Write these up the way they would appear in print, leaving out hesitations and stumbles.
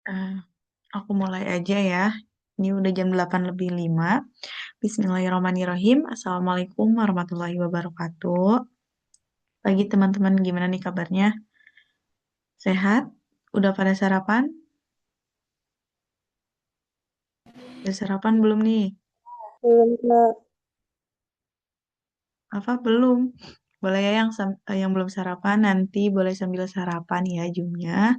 Eh, aku mulai aja ya. Ini udah jam 8 lebih 5. Bismillahirrahmanirrahim. Assalamualaikum warahmatullahi wabarakatuh. Pagi teman-teman, gimana nih kabarnya? Sehat? Udah pada sarapan? Udah sarapan belum nih? Belum, Kak. Apa belum? Boleh ya yang belum sarapan nanti boleh sambil sarapan ya Jumnya.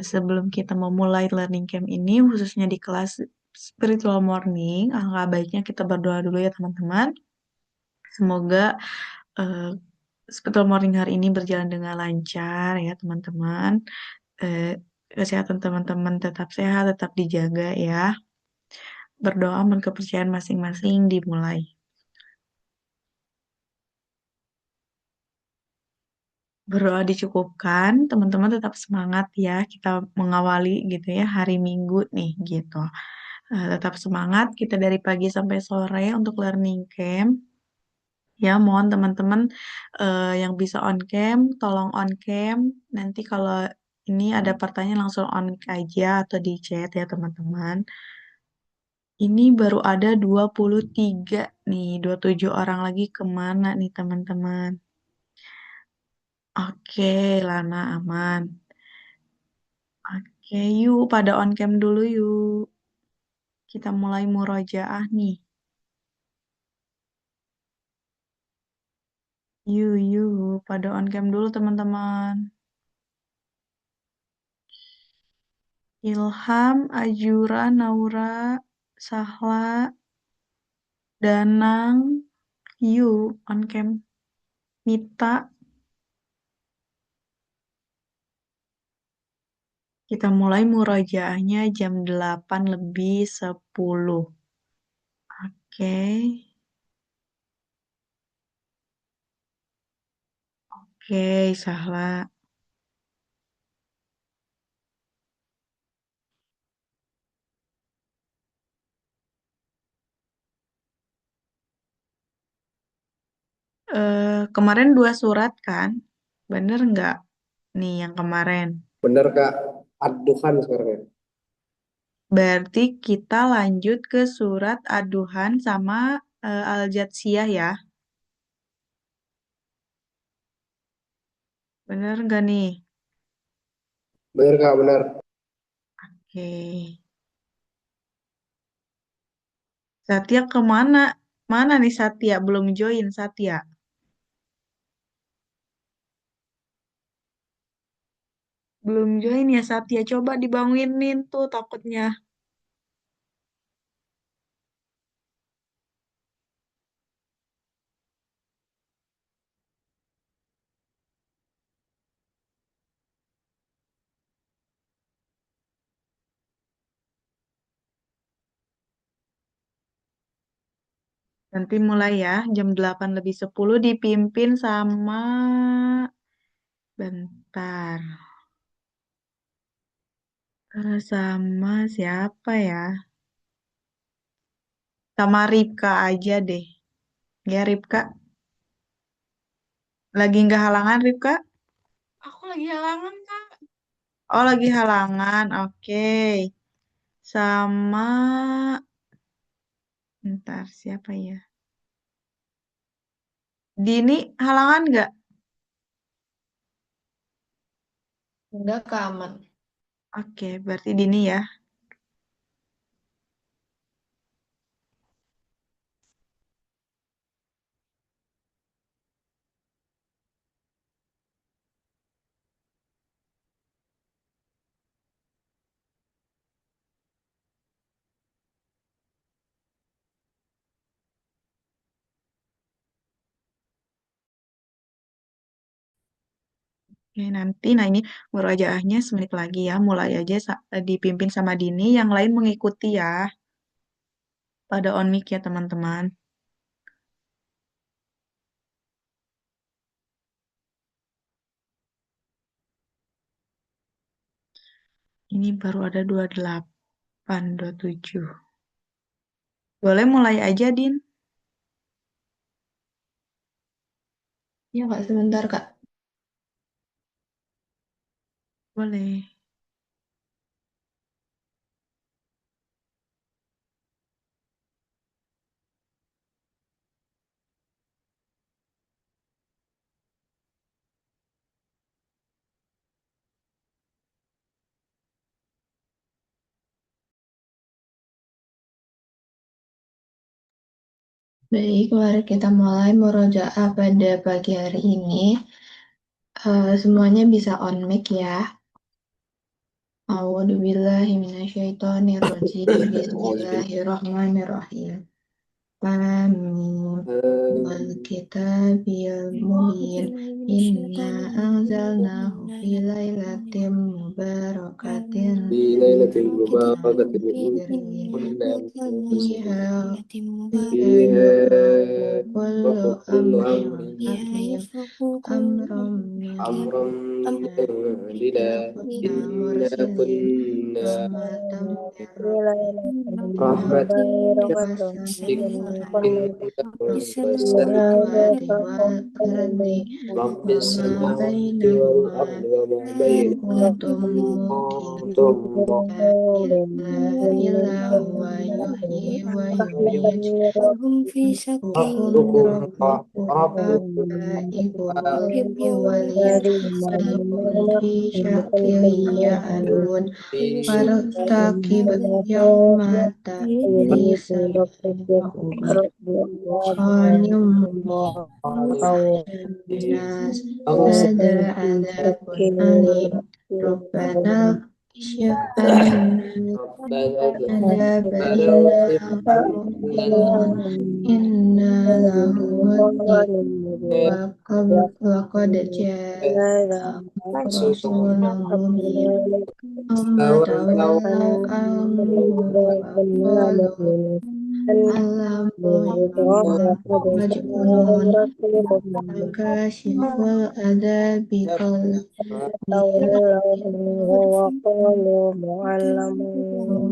Sebelum kita memulai learning camp ini khususnya di kelas spiritual morning, alangkah baiknya kita berdoa dulu ya teman-teman. Semoga eh, spiritual morning hari ini berjalan dengan lancar ya teman-teman. Eh, Kesehatan teman-teman tetap sehat, tetap dijaga ya. Berdoa menurut kepercayaan masing-masing dimulai. Berdoa dicukupkan, teman-teman tetap semangat ya. Kita mengawali gitu ya hari Minggu nih gitu. Tetap semangat kita dari pagi sampai sore untuk learning camp. Ya, mohon teman-teman yang bisa on cam, tolong on cam. Nanti kalau ini ada pertanyaan langsung on mic aja atau di chat ya teman-teman. Ini baru ada 23 nih, 27 orang lagi kemana nih teman-teman? Oke, Lana aman. Oke, yuk pada on cam dulu yuk. Kita mulai murojaah nih. Yuk, pada on cam dulu teman-teman. Ilham, Ajura, Naura, Sahla, Danang, yuk on cam. Mita, kita mulai murojaahnya jam 8 lebih 10. Oke, oke, Sahla. Kemarin 2 surat kan? Bener nggak nih yang kemarin? Bener, Kak. Aduhan sekarang ya. Berarti kita lanjut ke surat aduhan sama Al-Jatsiyah ya. Bener nggak nih? Bener, Kak, bener. Oke. Satya kemana? Mana nih Satya? Belum join Satya. Belum join ya Satya. Coba dibangunin tuh takutnya. Nanti mulai ya. Jam 8 lebih 10 dipimpin sama... Bentar. Sama siapa ya? Sama Ripka aja deh. Ya Ripka. Lagi nggak halangan Ripka? Aku lagi halangan, Kak. Oh lagi halangan. Oke. Sama... Bentar siapa ya? Dini halangan nggak? Enggak, Kak, aman. Oke, berarti Dini ya. Oke, nanti, nah ini murojaahnya semenit lagi ya. Mulai aja dipimpin sama Dini, yang lain mengikuti ya. Pada on mic ya teman-teman. Ini baru ada 28, 27. Boleh mulai aja, Din? Ya, Kak, sebentar, Kak. Boleh. Baik, mari kita mulai murojaah pada pagi hari ini. Semuanya bisa on mic ya. A'udzubillahiminasyaitonirrajim. Bismillahirrahmanirrahim. Amin. Wal kitabil mubin. Inna anzalnahu fi lailatin mubarakatin. Di lailatul mubarakatin kunna Fiha fiha kullu kullu amrin amrin hakim. Amram min amran dina kunna inna mursilin. kunna Rahmatan min rabbik. rahmatan Wassalamun wassalam samawati wal ardi wa rabbis ma samawati wal bainahuma ardi wa ma in bainahuma kuntum muqinin kuntum la ilaha illa huwa yuhyi wa yumiit rabbukum rabbukum rabbukum abaikumul awwalin ma hum fi syakin ya'dun fartaqib yawma ta'ti sama'u qanim minas ada adzabun alim Rabbana kshif anna adzaba inna mu'minun inna lahu mu'min wa qad ja'akum rasulun mubin thumma tawallaw anhu wa qalu alamu majnun kashiful adabi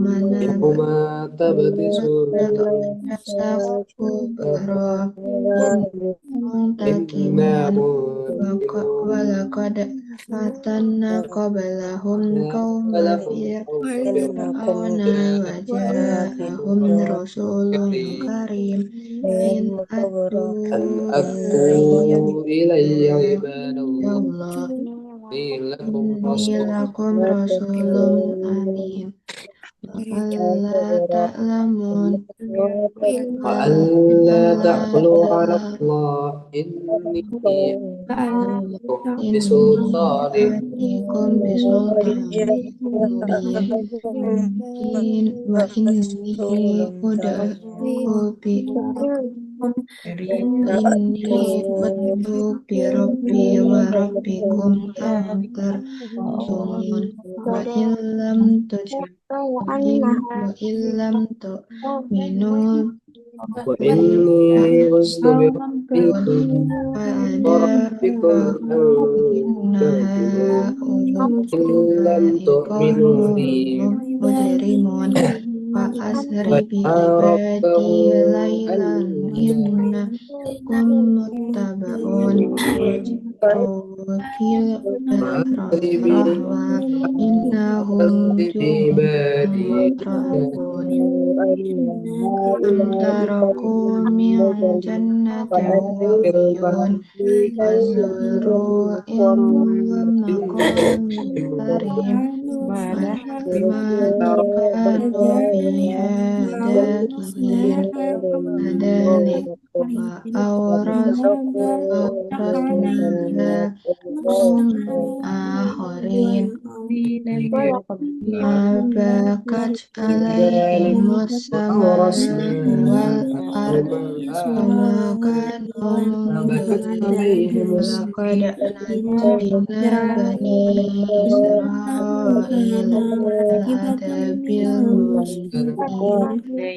mana minhuma tabtisun nasaku baro inna muntakimun muntakimun walaqad fatanna qablahum qauma lahum fir'auna wa ja'ahum rasulun karim in atu an atu ilayya ilayya ibadallah Allah lakum inni rasul lakum rasulun amin Allah ta'lamun wa alla Allah ta'lu ala ta'ala Allah inni inni bisultanin atikum bisultanin mubin wa inni udaku wa inni utu bi rabbi wa rabbikum angkar sumun wa illam tu'minu wa inni ustu bi pun rabbikum wa ada rabbikum an innaha ta'budun in lam ulai tu'minu qaumun li mujrimun fa asri bi fa ibadi rabbahu lailan anna innakum muttaba'un waj'u fil ma'asri bi rahwa innahum jundun ibadi mukrahun am taraku min jannatin wa uyun wa zuru'in wa maqamin karim wa na'matin kanu fiha dakihin kadalik wa awrasnaha qauman akharin ma bakat alaihimus samawati wal ard wama kanu bakat munzirin alaihim walaqad najjayna bani Israil minal adabil muhin min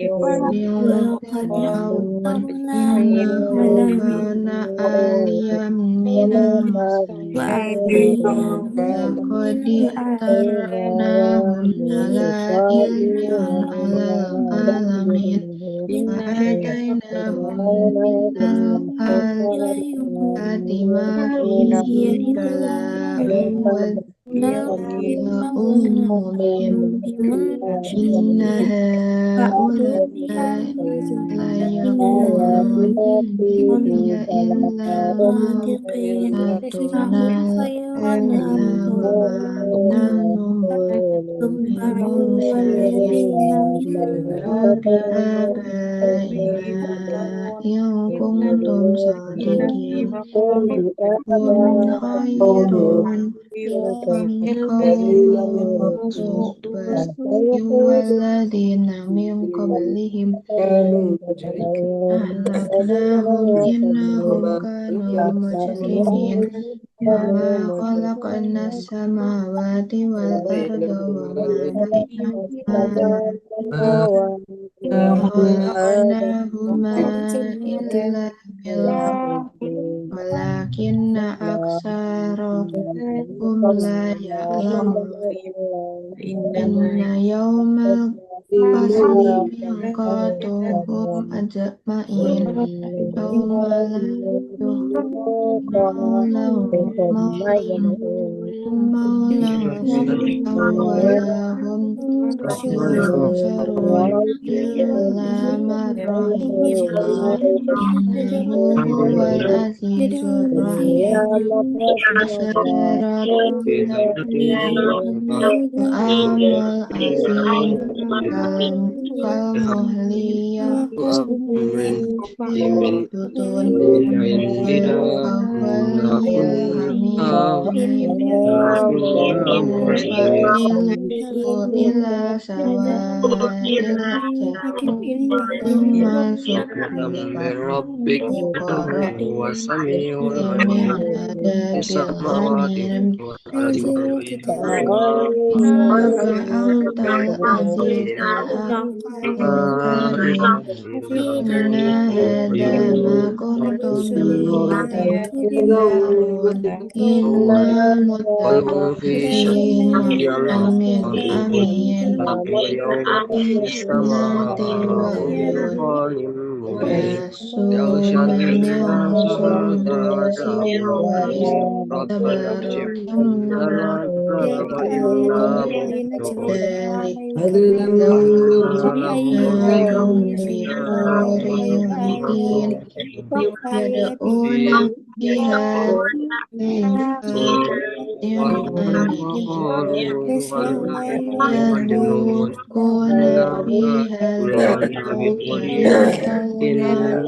Fir'aun innahu kana aliyan minal musrifin laqad ikhtarnahum ala ilmin alal alamin wa atainahum minal ayati ma fihi bala'un wa dhiyaa'un mubin inna haula'i la yaqulun in hiya illa mautatuna al-ula wa ma nahnu بمنشرين قول بآبائنا إن كنتم صادقين كن خير من قول والذين من قبلهم أهلكناهم إنهم كانوا مجرمين وما خلقنا السماوات والأرض وما خلقناهما إلا بالحق ولكن أكثرهم لا يعلمون إن يوم الفصل ميقاتهم أجمعين يوم لا مولى ولا هم ينصرون إلا من رحم الله إنه هو العزيز الرحيم صراط طعام الأثيم كالمهل يغلي البطون كالغلي الحميم إلى سواء الجحيم ثم صب في قرآن من عذاب الحميم إنك أنت العزيز الكريم إن هذا ما كنتم به تمترون إن المتقين من أمين في جنات وعيون يسوم من سندس واستبرق ذلك زوجناهم بحور عين يدعون فيها يذوقون فيها الموت أولئك وقاهم عذاب الجحيم لم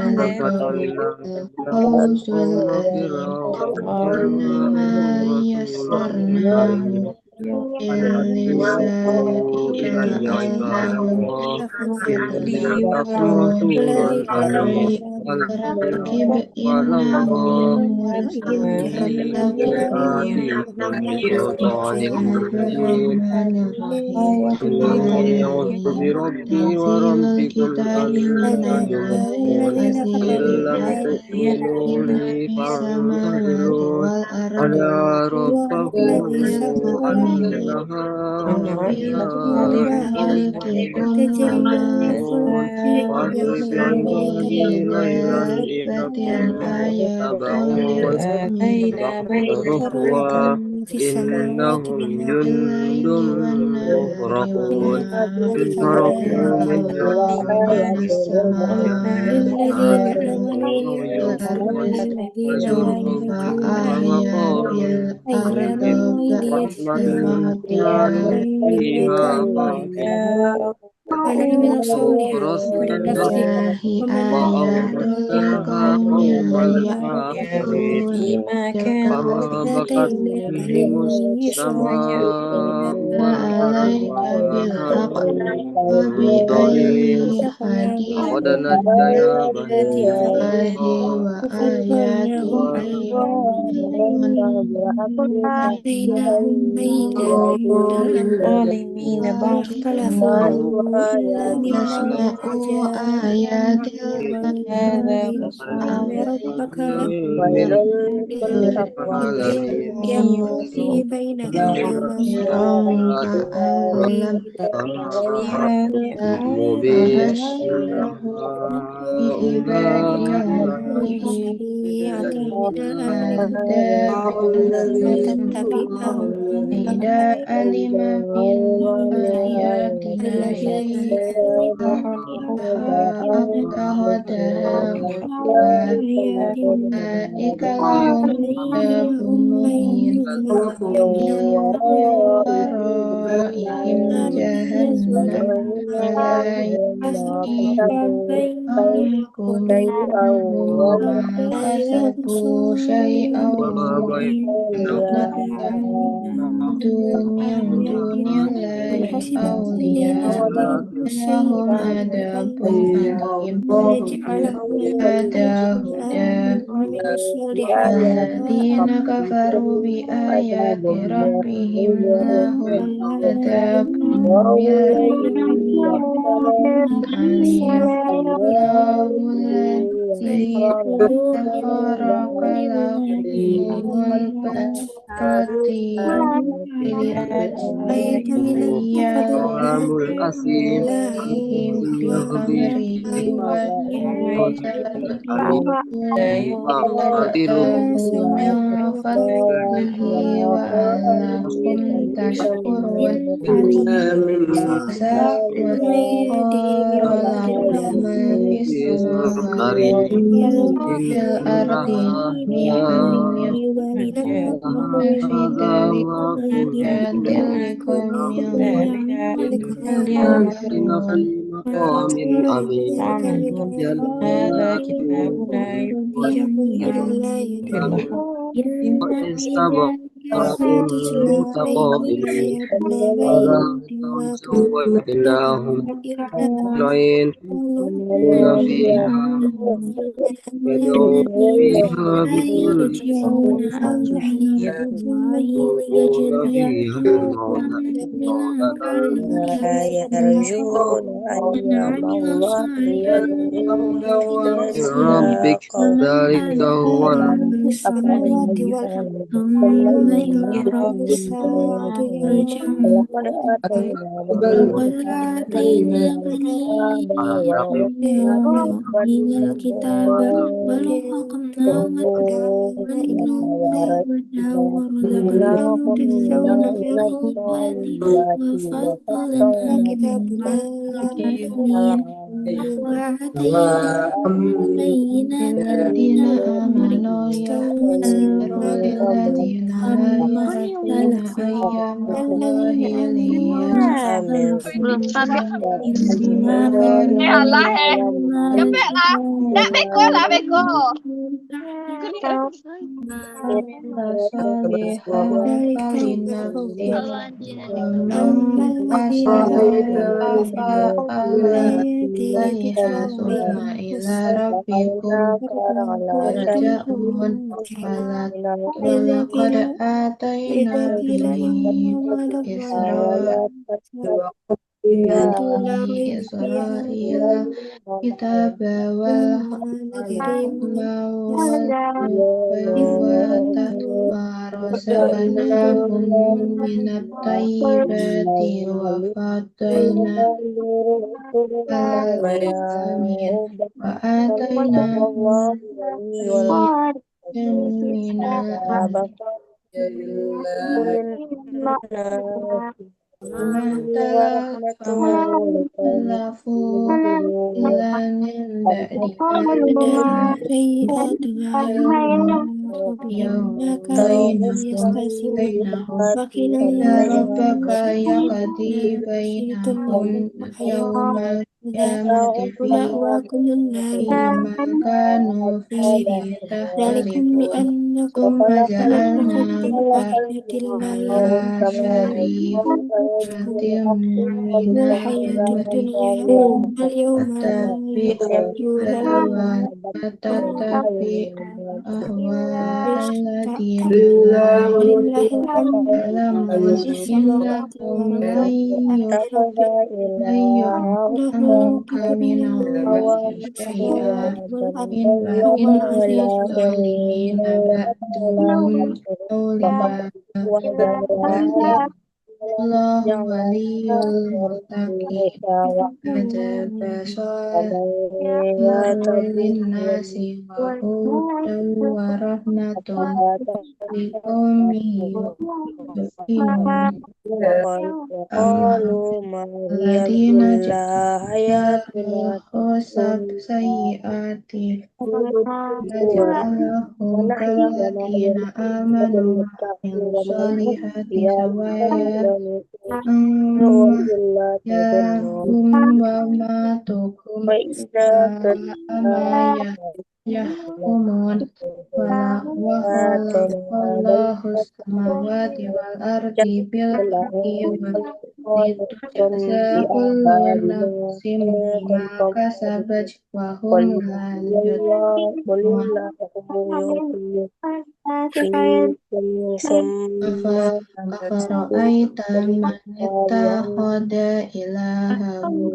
يعرف ذلك الفوز العظيم إنما يسرناه باللسانك لعلهم يتذكرون فارتقب إنهم مرتقبون بسم الرحمن الرحيم تنزيل الكتاب من الله العزيز الحكيم في السماوات والأرض المؤمنين خلقكم وما من دابة آيات لقوم يؤمنون بالليل والنهار وما أنزل من السماء والأرض ثم أحيا بالأرض بعد موتها لله آيات لقوم يعقلون عليك بالحق وبأي حديث الله وآياته يؤمنون يسمعوا آيات كأن فبشره بعباد إذا علم من آياتنا شيئا اتخذها هزوا ulaika lahum adzabun muhin min waraihim jahannam wala ankum ma kasabu syai'aw min dunillahi awliya lahum adzabun alim ada huda alladzina kafaru bi ayati rabbihim lahum adzabun alim Allahul ladzi khalaqa lakumul barati Kalamul kasim ilaihim bi amrihi wa amin la'ahu min fadlihi wa alakum tashkurun وسخر لكم ما في السماوات fil ardi jami'an fi dzalika ayatin liqaumin ya'lamun هذا كتابنا متقابلون ولا سويناهم أجمعين فيها يدعون فيها بكل يدعون فيها مولا يرجون أيام الله من ربك ذلك هو السماوات والأرض ثم إلى رب السماوات يرجعون ولقد آتينا بني إسرائيل الكتاب ولحقنا وإلى لهم تجزون وفضلنا كتاب العالمين وآتينا بينات الذين آمنوا يغفروا للذين لا يعرفون أيام الله ليجزيهم بما كانوا ومن صالحا فلنفسه ومن أساء فعليها ثم إلى ربكم ترجعون ولقد آتينا بني إسرائيل الكتاب والحكم والتوراة ورزقناهم من الطيبات وفضلناهم على العالمين وآتيناهم من الأمر فما اختلفوا إلا من بعد ما يوم بينهم إن ربك يقضي بينهم يوم القيامة فيما كانوا فيه يختلفون ثم جعلناك على شريعة من فاتبعها ولا تتبع أهواء الذين لا يعلمون إنهم لن يغنوك من الله شيئا إن للظالمين بعد أولياء بعد Allahu waliyul muttaqin. Kadzaba Salihun linnasi wa hudan wa rahmatun liqaumin yu'minun. Amma alladziina ja'alul khosab sayyi'ati naj'alahum kalladziina amanu wa amilus solihati sawaya amma yahum wa matuhum sama yahkumun wa khalaqallahu samawati wal ardi bil haqqi wa litujza kullu nafsin bima kasabat wa hum la yuzlamun. Afara'aita man ittakhadha ilahahu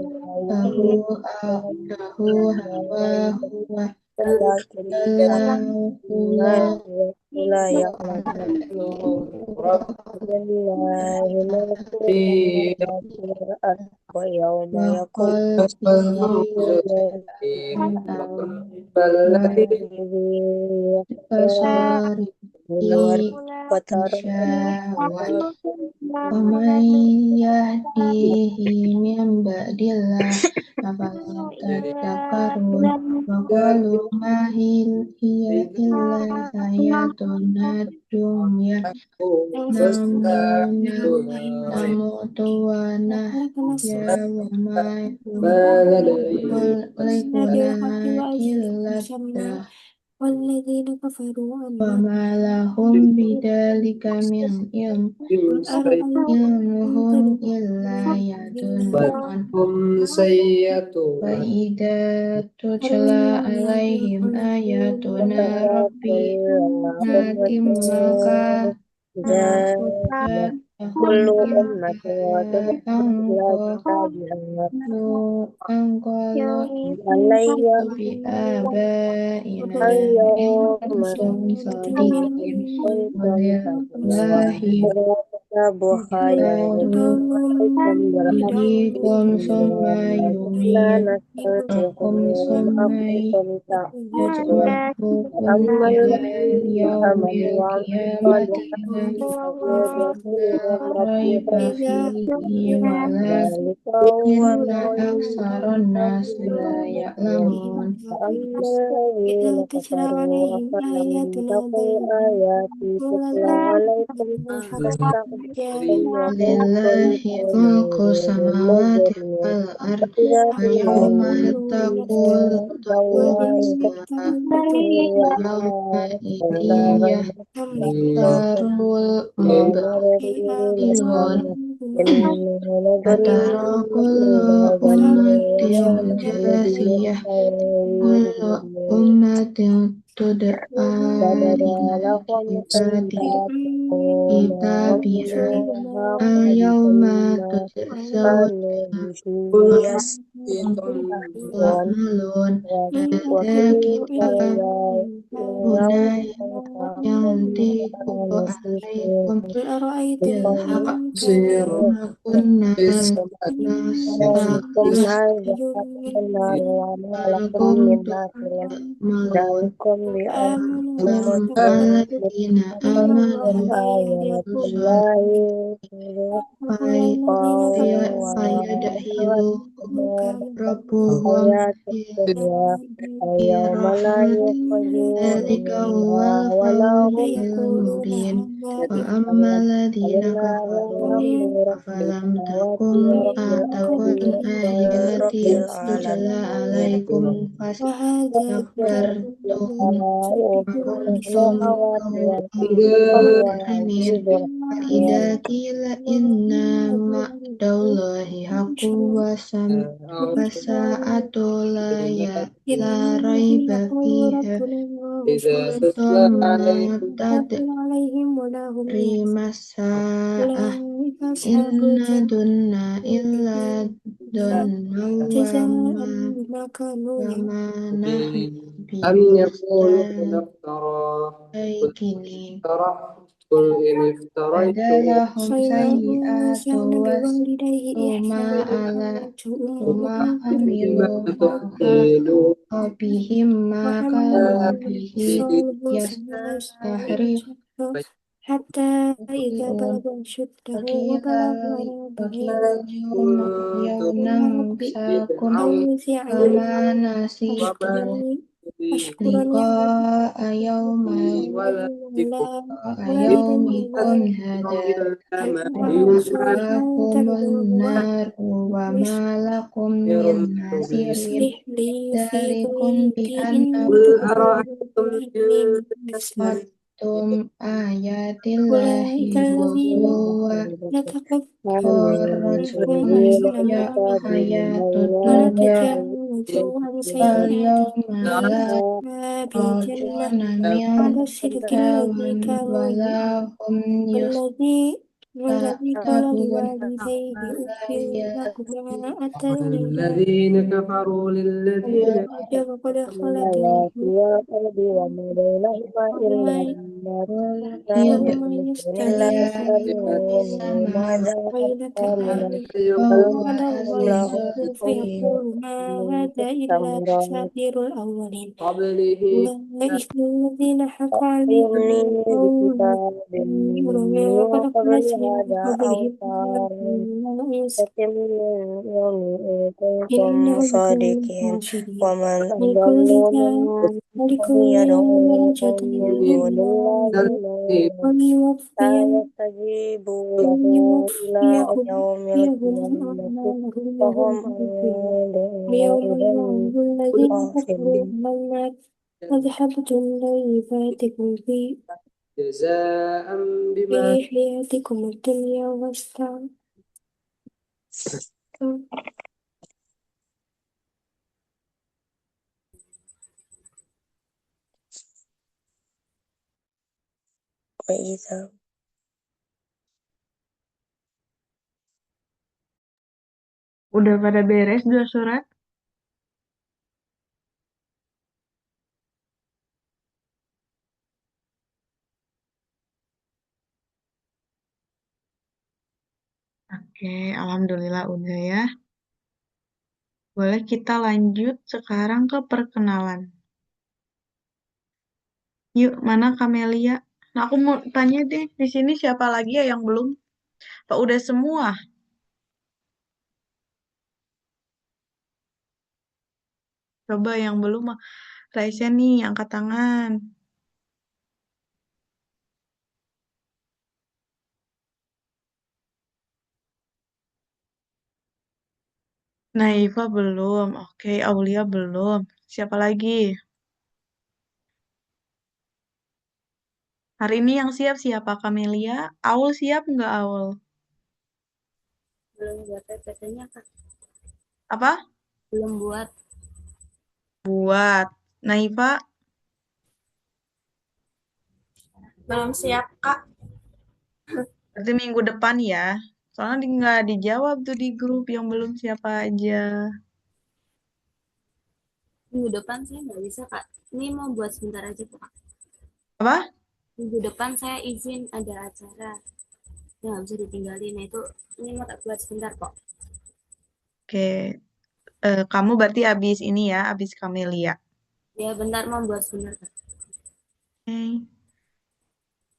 hawahu wa adallahu wa qalbi isyawat wa man yahdihi min ba'dillah afala tadhakkarun wa qalu ma hiya illa hayatuna dunya namutu wa nahya wa ma yuhlikuna illa والذين كفروا wa ma lahum bidzalika min ilmuhum illa yadunun. Wa idza tutla alaihim ayatuna rabbihim maka angkolo bi abaina in kuntum sadiqin walillahi yuriikum summa yumiitukum summa yajma'ukum ila yaumil qiyamati la raiba fihi walakinna aktsaran nasi la ya'lamun. إذا تتلى عليهم آياتنا بينات Lillahi mulku samawati wal ard wa yawma taqul wa yawma idin yahtarul mubtilun fatara kullu ummatin jasiyah kullu ummatin tud'a ila kitabiha yawma tujzauna ta'malun. Hadza kitabuna yantiqu alaikum قل أرأيتم bil haqq إن ma kunna nastakbiru ta'malun. Alladzina amanu fayadkhiluhum rabbuhum fi rahmatin dzalika huwal fawzul mubin. Wa ammal ladzina kafaru afalam takun ayati tutla alaikum fastakbartum wa kuntum qauman Ida kila inna ma'dallahi haqqu wasa'atu la raiba fiha thumma عليهم ولا هم tadri masa'ah أولئك أصحاب inna الجنة dunna illa dunna جزاء بما كانوا wa ma nahnu أم يقولون bimustaykinin. افتراه قل إن افتريت badalahum خيرا sayyi'atu إنسان بوالديه wasuma إحسانا ala ولا suma تؤمن بما amilu تفعلون bihim ma kalu وحمله bihi فصاله yastahrif حتى إذا yun بلغ أشده wakila وبلغ wakila أجله yawnam sakum أوزعني kama nasitu أشكر liqa نعمة yawmal ولكم yawmikum hada هل يوم أعرف أن waqumun تبلغ nar wa ma lakum min nasirin يصلح لي في darikum bi ذريتي annakum قل إنه أرأيتم إن مسلم qadtum ayatillahi أولئك الذين wa نتقبل غرتهم عنهم الحياة الدنيا ونتجاوز عن سيئاتهم فاليوم لا أصحاب الجنة يخرجون على الصدق منها الذي كانوا ولا هم والذي والذي قال يستعتبون لوالديه أف لا لكما قال أتيتني الذين كفروا للذين أن وقد خلقني يوم يستغيث ولله في السماوات ويلك والأرض يقول وهو على الله عزيز حكيم فيقول ما هذا إلا أساطير الأولين قبله أولئك الذين حق عليهم القول ولقد خلقنا من قبلهم الإنس إنهم كانوا خاسرين ولكل أجل وليوفين وليوفيهم أعمالهم وهم يوفون ويوم يعرض الذين كفروا على النار أذهبتم طيباتكم جزاء بما في حياتكم الدنيا واستمتعتم Udah pada beres 2 surat? Oke, alhamdulillah udah ya. Boleh kita lanjut sekarang ke perkenalan. Yuk, mana Kamelia? Nah, aku mau tanya deh, di sini siapa lagi ya yang belum? Apa udah semua? Coba yang belum, Raisa nih, angkat tangan. Naifa belum. Oke, Aulia belum. Siapa lagi? Hari ini yang siap siapa? Kamelia? Aul siap nggak Aul? Belum buat PPT-nya Kak. Apa? Belum buat. Buat. Naifa? Belum siap Kak. Berarti minggu depan ya. Soalnya nggak dijawab tuh di grup yang belum siapa aja. Minggu depan saya nggak bisa Kak. Ini mau buat sebentar aja Kak. Apa? Minggu depan saya izin ada acara. Ya nggak bisa ditinggalin. Nah itu ini mau tak buat sebentar kok. Oke. Kamu berarti abis ini ya, abis Kamelia. Ya bentar mau buat sebentar Kak. Oke.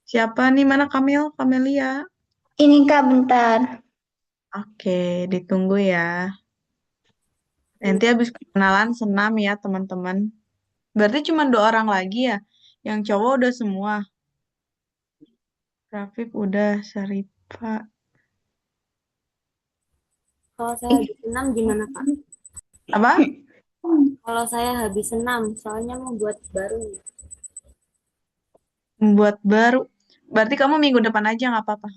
Siapa nih? Mana Kamil? Kamelia? Ini Kak bentar. Oke, ditunggu ya. Nanti habis kenalan senam ya teman-teman. Berarti cuma 2 orang lagi ya. Yang cowok udah semua. Rafif udah, Syarifa. Kalau saya habis 6 gimana Kak? Apa? Kalau saya habis 6 soalnya mau buat baru nih. Buat baru. Berarti kamu minggu depan aja nggak apa-apa.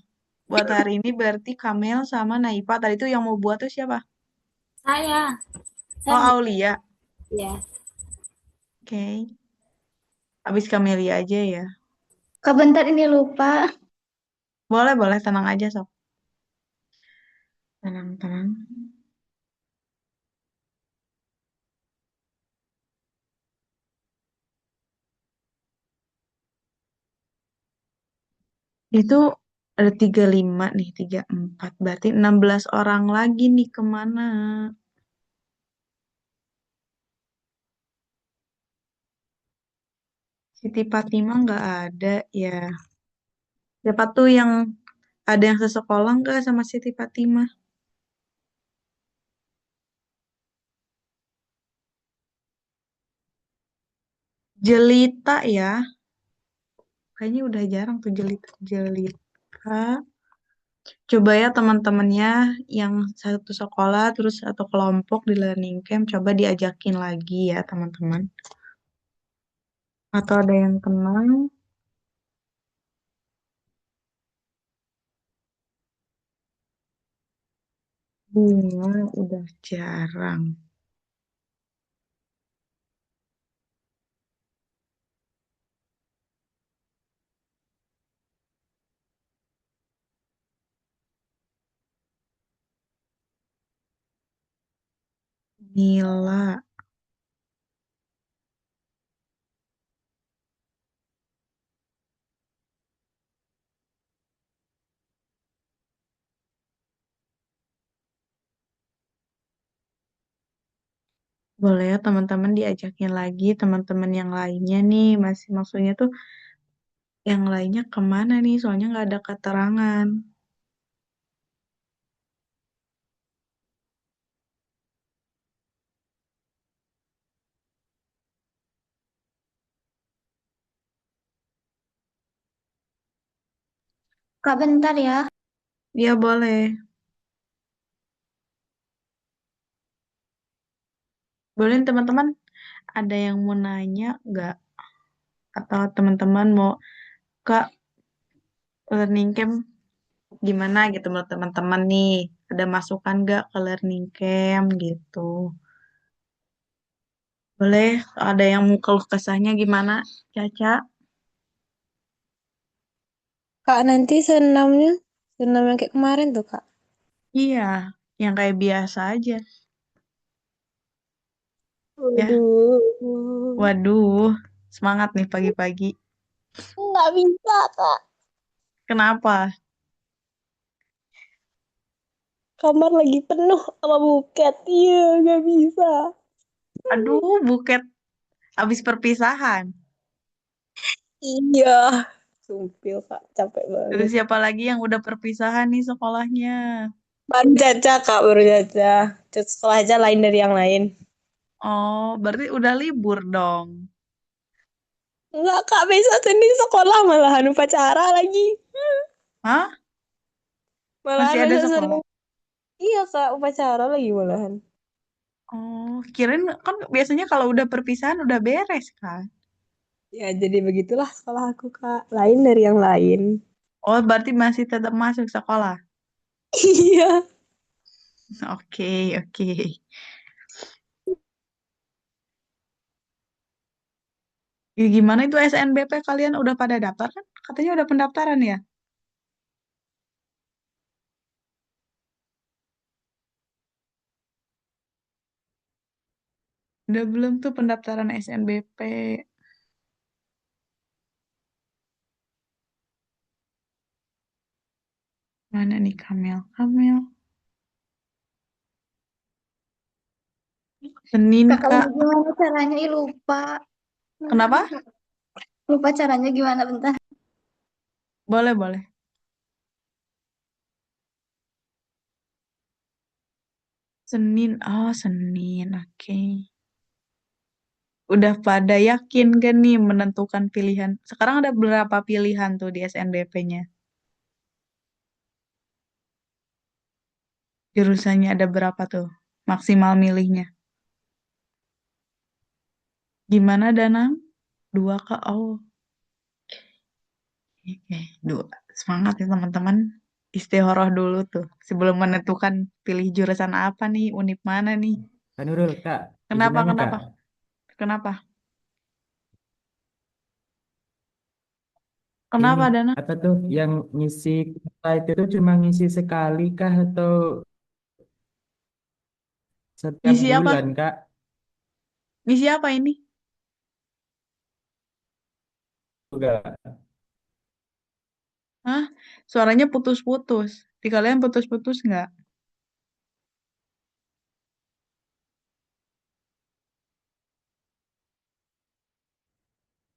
Buat hari ini berarti Kamel sama Naifa. Tadi tuh yang mau buat tuh siapa? Saya Oh, mau Aulia. ya. Oke. Habis Kamelia aja ya. Kak bentar ini lupa. Boleh, boleh. Tenang aja, Sob. Tenang, tenang. Itu ada 35 nih, 34. Berarti 16 orang lagi nih kemana? Siti Fatimah nggak ada ya. Siapa tuh yang ada yang sesekolah nggak sama Siti Fatimah? Jelita ya. Kayaknya udah jarang tuh jelita. Jelita. Coba ya teman-temannya yang satu sekolah terus satu kelompok di learning camp coba diajakin lagi ya teman-teman. Atau ada yang kenal? Bunga udah jarang. Nila. Boleh ya teman-teman diajakin lagi teman-teman yang lainnya nih. Masih maksudnya tuh yang lainnya kemana nih? Soalnya nggak ada keterangan. Kak, bentar ya. Ya boleh. Boleh teman-teman ada yang mau nanya nggak? Atau teman-teman mau Kak learning camp gimana gitu menurut teman-teman nih? Ada masukan nggak ke learning camp gitu? Boleh, ada yang mau keluh kesahnya gimana, Caca? Kak, nanti senamnya, senam yang kayak kemarin tuh, Kak. Iya, yang kayak biasa aja ya. Waduh. Waduh, semangat nih pagi-pagi. Nggak bisa, Kak. Kenapa? Kamar lagi penuh sama buket. Iya, nggak bisa. Aduh, buket habis perpisahan. Iya. Sumpil, Kak. Capek Terus banget. siapa lagi yang udah perpisahan nih sekolahnya? Baru Caca, Kak. Baru Caca. Caca sekolah aja lain dari yang lain. Oh, berarti udah libur dong. Enggak, Kak. Besok Senin sekolah malahan upacara lagi. Hah? Malahan Masih ada besok sekolah? Senin. Iya, Kak. Upacara lagi malahan. Oh, kirain kan biasanya kalau udah perpisahan udah beres kan? Ya, jadi begitulah sekolah aku, Kak. Lain dari yang lain. Oh, berarti masih tetap masuk sekolah. Iya. Oke, oke. Ya, gimana itu SNBP kalian udah pada daftar kan? Katanya udah pendaftaran ya? Udah belum tuh pendaftaran SNBP? Mana nih Kamel? Kamel. Senin Kakaknya Kak. gimana caranya? Ih, lupa. Kenapa? Lupa caranya gimana bentar. Boleh, boleh. Senin. Oh, Senin. Oke. Udah pada yakin kan nih menentukan pilihan? Sekarang ada berapa pilihan tuh di SNBP-nya? Jurusannya ada berapa tuh? Maksimal milihnya. Gimana Danang? Dua Kak. Oh, oke. Dua. Semangat ya teman-teman. Istihoroh dulu tuh. Sebelum menentukan pilih jurusan apa nih, univ mana nih. Kak Nurul, Kak, izin Kenapa, nanya Kak. kenapa? Kenapa? Ini Kenapa Dana? apa tuh yang ngisi kuota itu tuh cuma ngisi sekali kah atau setiap Misi apa? bulan Kak? Misi apa ini? Enggak. Hah? Suaranya putus-putus. Di kalian putus-putus nggak?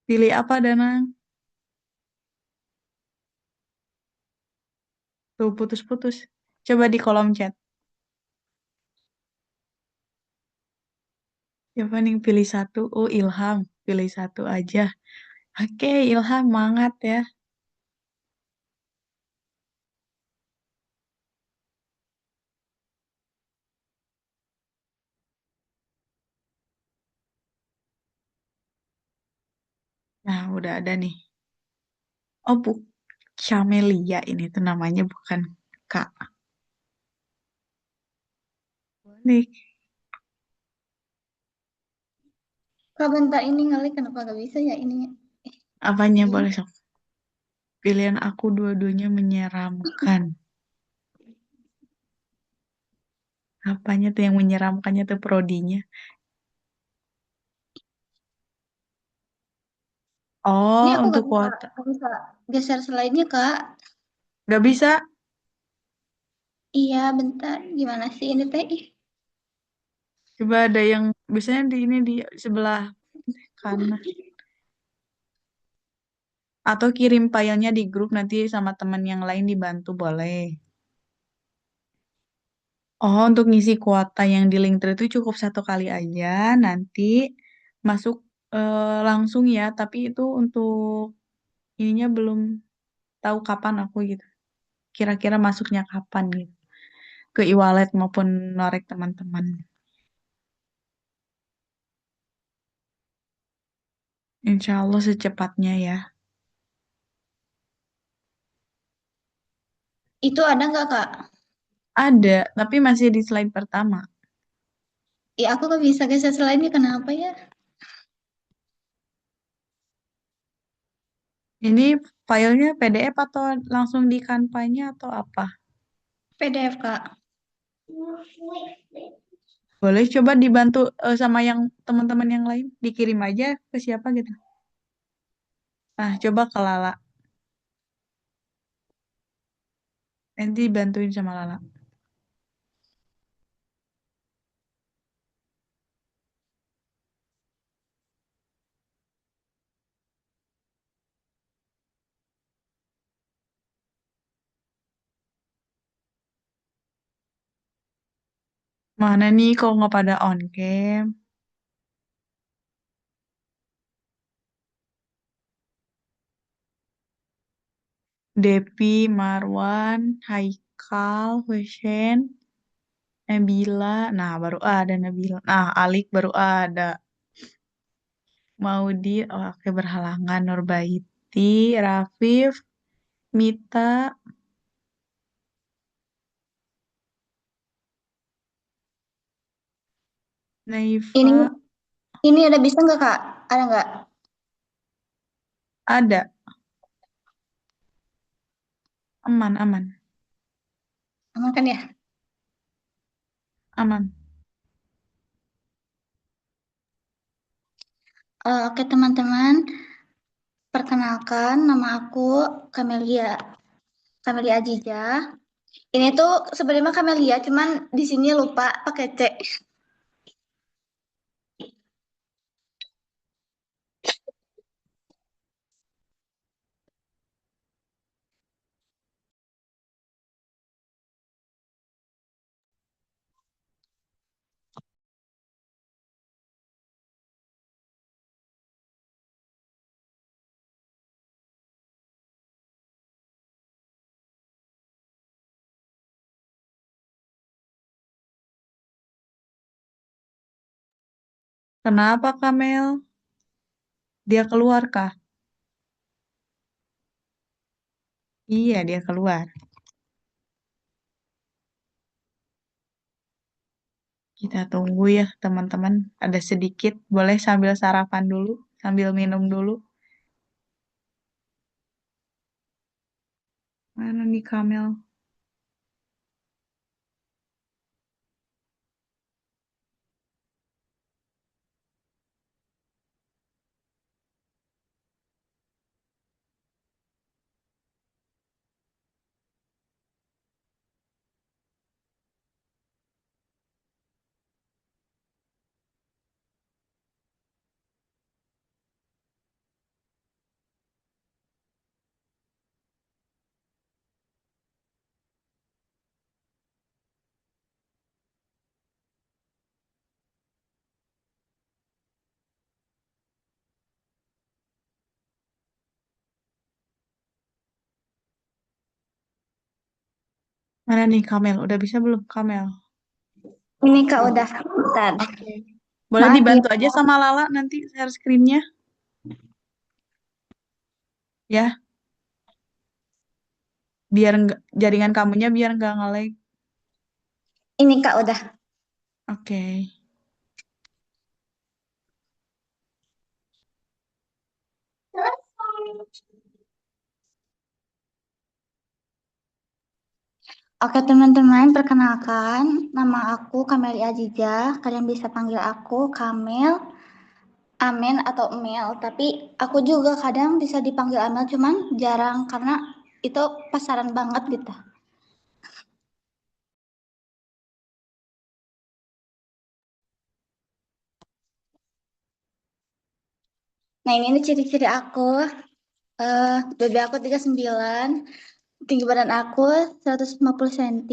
Pilih apa, Danang? Tuh, putus-putus. Coba di kolom chat. Siapa nih pilih satu? Oh, Ilham. Pilih satu aja. Oke, Ilham, semangat ya. Nah, udah ada nih. Oh, bu, Camelia ini tuh namanya bukan Kak. Nih, Kak, bentar ini ngelik kenapa gak bisa ya ininya? apanya Ini. boleh sok? Pilihan aku dua-duanya menyeramkan. Apanya tuh yang menyeramkannya tuh prodinya? Ini Oh, aku untuk kuota. gak bisa geser slide-nya, Kak. Gak bisa. Iya, bentar. Gimana sih ini teh? Ih, Coba ada yang biasanya di ini di sebelah kanan. Atau kirim filenya di grup nanti sama teman yang lain dibantu boleh. Oh, untuk ngisi kuota yang di Linktree itu cukup satu kali aja. Nanti masuk langsung ya. Tapi itu untuk ininya belum tahu kapan aku gitu. Kira-kira masuknya kapan gitu. Ke e-wallet maupun norek teman-teman. Insya Allah secepatnya ya. itu ada nggak, Kak? Ada, tapi masih di slide pertama. Ya, aku gak bisa geser slide-nya. Kenapa ya? Ini filenya PDF atau langsung di Canva-nya atau apa? PDF, Kak. Boleh coba dibantu sama yang teman-teman yang lain, dikirim aja ke siapa gitu. Nah, coba ke Lala. Nanti bantuin sama Lala. Mana nih kok nggak pada on cam? Depi, Marwan, Haikal, Hussein, Nabila. Nah, baru ada Nabila. Nah, Alik baru ada. Maudi, oh, oke berhalangan. Nurbaiti, Rafif, Mita, Ini Naifa. ini ada bisa nggak, Kak? Ada nggak? Ada. Aman, aman, Aman kan ya? aman. Oke, teman-teman. Perkenalkan, nama aku Camelia. Camelia Aziza. Ini tuh sebenarnya Camelia, cuman di sini lupa pakai C. Kenapa, Kamel? Dia keluar kah? Iya, dia keluar. Kita tunggu ya, teman-teman. Ada sedikit, boleh sambil sarapan dulu, sambil minum dulu. Mana nih Kamel? Mana nih Kamel? Udah bisa belum Kamel? Ini Kak udah, bentar. Oke. Boleh Maaf ya. dibantu aja sama Lala nanti share screen-nya ya, biar nggak jaringan kamunya biar nggak nge-lag. Ini Kak udah. Oke. Oke teman-teman, perkenalkan, nama aku Kamelia Aziza. Kalian bisa panggil aku Kamel, Amen atau Mel. Tapi aku juga kadang bisa dipanggil Amel, cuman jarang karena itu pasaran banget gitu. Nah ini nih ciri-ciri aku. BB aku 39, tinggi badan aku 150 cm.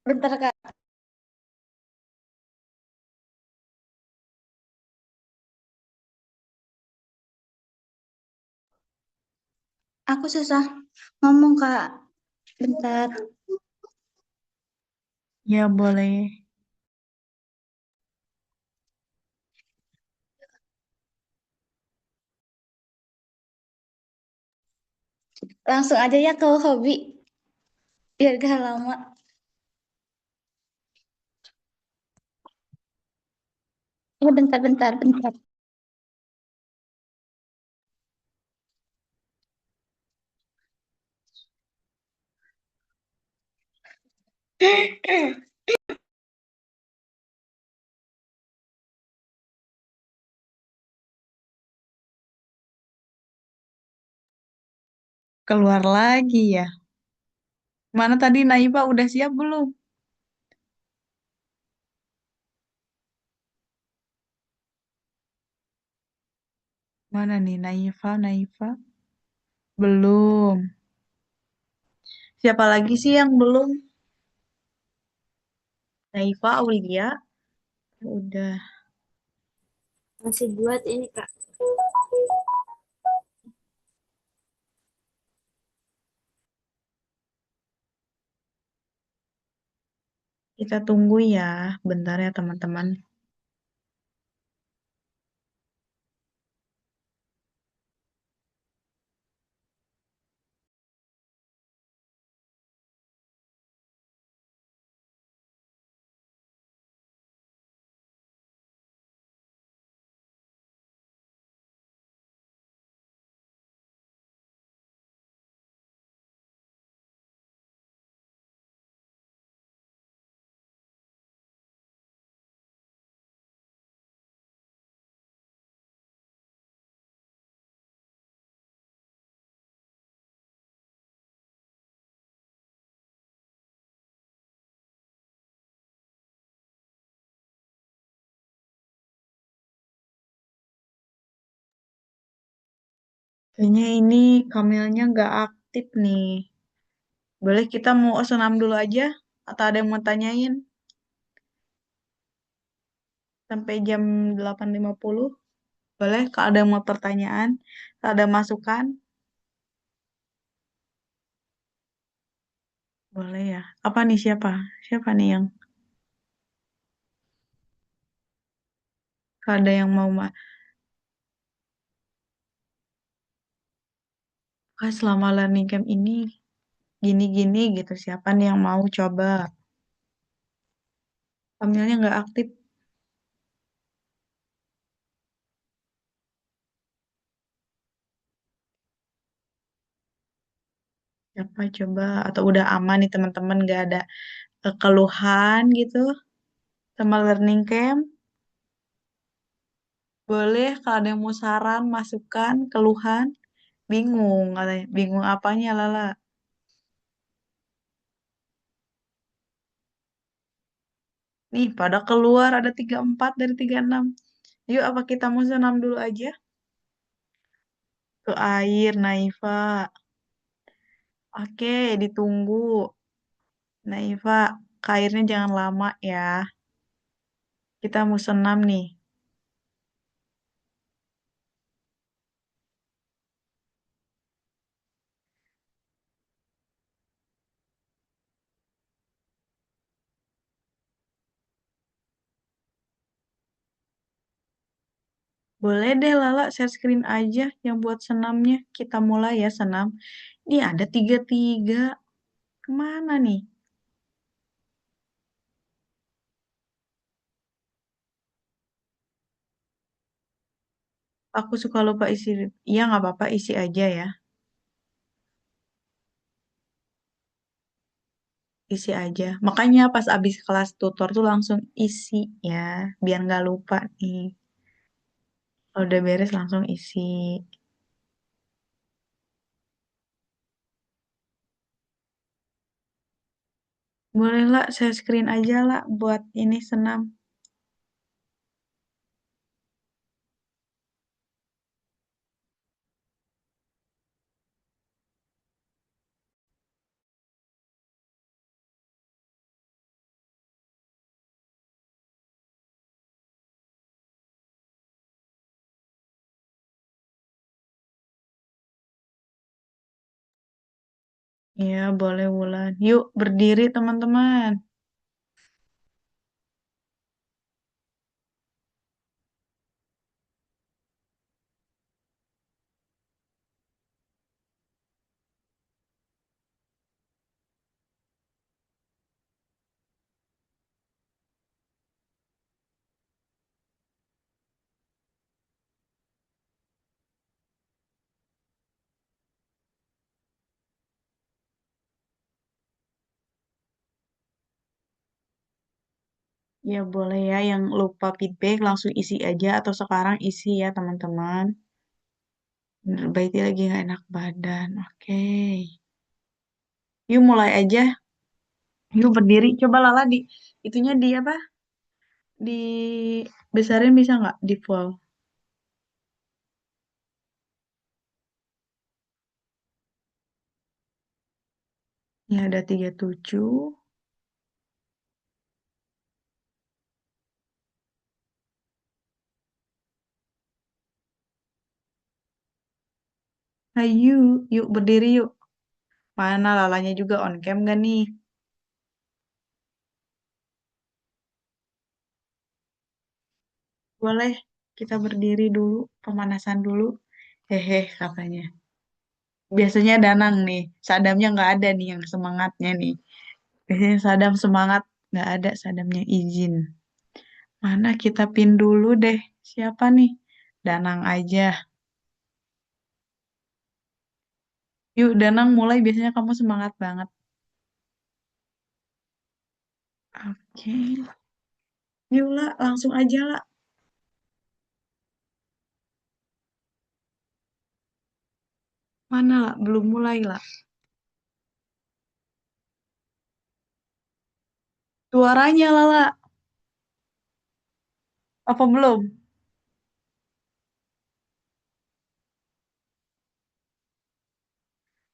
Bentar Kak, aku susah ngomong Kak. Bentar, Ya boleh. langsung aja ya ke hobi, biar gak lama. Ini bentar. Keluar lagi ya. Mana tadi Naifa udah siap belum? Mana nih Naifa? Belum. Siapa lagi sih yang belum? Naifa, Aulia. Udah. Masih buat ini Kak. Kita tunggu ya. Bentar ya teman-teman. Kayaknya ini Kamilnya nggak aktif nih. Boleh kita mau senam dulu aja? Atau ada yang mau tanyain? Sampai jam 8.50. Boleh kalau ada yang mau pertanyaan, kalau ada masukan, boleh ya. Apa nih siapa? Siapa nih yang kalau ada yang mau selama learning camp ini gini-gini gitu. Siapa nih yang mau coba? Kamilnya nggak aktif. Siapa coba? Atau udah aman nih teman-teman nggak ada keluhan gitu sama learning camp? Boleh kalau ada yang mau saran, masukan, keluhan. Bingung katanya. Bingung apanya Lala? Nih pada keluar ada 34 dari 36. Yuk apa kita mau senam dulu aja? Ke air, Naifa. Oke, ditunggu. Naifa, ke airnya jangan lama ya. Kita mau senam nih. Boleh deh Lala share screen aja yang buat senamnya. Kita mulai ya senam. Ini ada tiga-tiga. Kemana nih? Aku suka lupa isi. Iya nggak apa-apa isi aja ya. Isi aja. Makanya pas abis kelas tutor tuh langsung isi ya. Biar nggak lupa nih. Kalau udah beres langsung isi. Boleh lah, share screen aja lah buat ini senam. Iya, boleh Wulan. Yuk, berdiri teman-teman. Ya boleh ya, yang lupa feedback langsung isi aja atau sekarang isi ya teman-teman. Bener, Baiti lagi nggak enak badan. Oke. Yuk mulai aja. Yuk berdiri. Coba Lala itunya di apa? Di besarin bisa nggak di full? Ya ada 37. Ayo, yuk berdiri yuk. Mana Lalanya juga on cam gak nih? Boleh kita berdiri dulu, pemanasan dulu. Hehe katanya. Biasanya Danang nih, Sadamnya nggak ada nih yang semangatnya nih. Biasanya Sadam semangat, nggak ada Sadamnya izin. Mana kita pin dulu deh. Siapa nih? Danang aja. Yuk Danang mulai, biasanya kamu semangat banget. Oke. Yuk lah, langsung aja lah. Mana lah, belum mulai lah. Suaranya Lala, apa belum?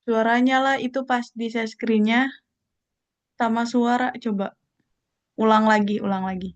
Suaranya lah itu pas di share screen-nya sama suara. Coba ulang lagi, ulang lagi.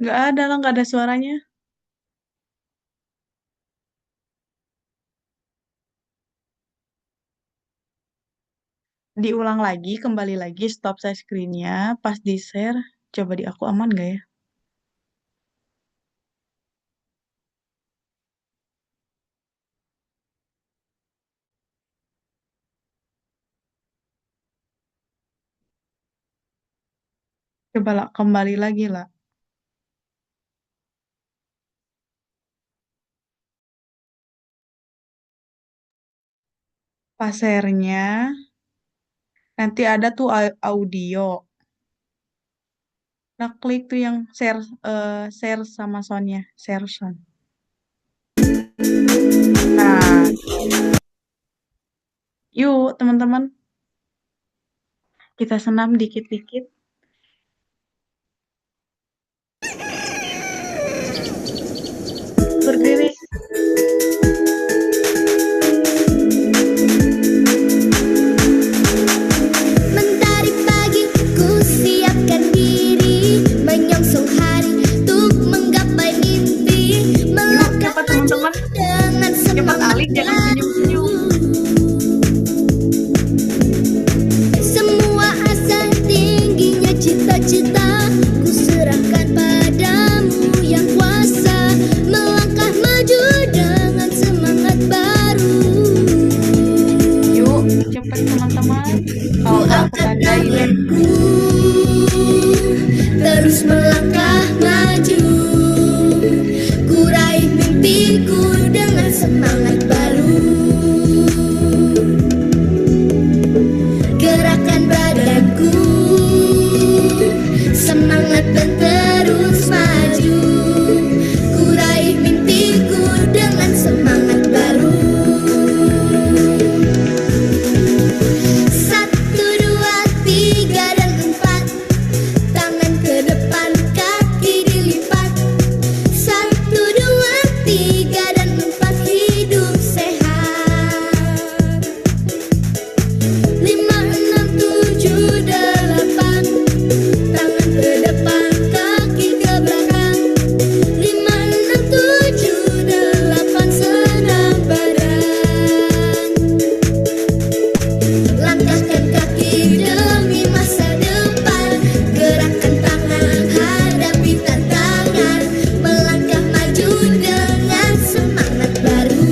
Nggak ada lah, nggak ada suaranya. Diulang lagi, kembali lagi, stop share screen-nya, pas di-share, coba di aku aman gak ya? Coba lah, kembali lagi lah. Pas share-nya, nanti ada tuh audio. Nah, klik tuh yang share, share sama soundnya, share sound. Nah, yuk teman-teman, kita senam dikit-dikit. Berdiri. terus melangkah maju. Ku raih mimpiku dengan semangat baru. Gerakan badanku, semangat dan terus maju. Ku raih mimpiku dengan semangat baru. 1, 2, 3 dan 4. Tangan ke depan, kaki dilipat. 1, 2, 3 dan 4. Hidup sehat. 5, 6, 7, 8. Tangan ke depan, kaki ke belakang. 5, 6, 7, 8. Senam badan. Langkahkan kaki demi masa depan. Gerakkan tangan, hadapi tantangan. Melangkah maju dengan semangat baru.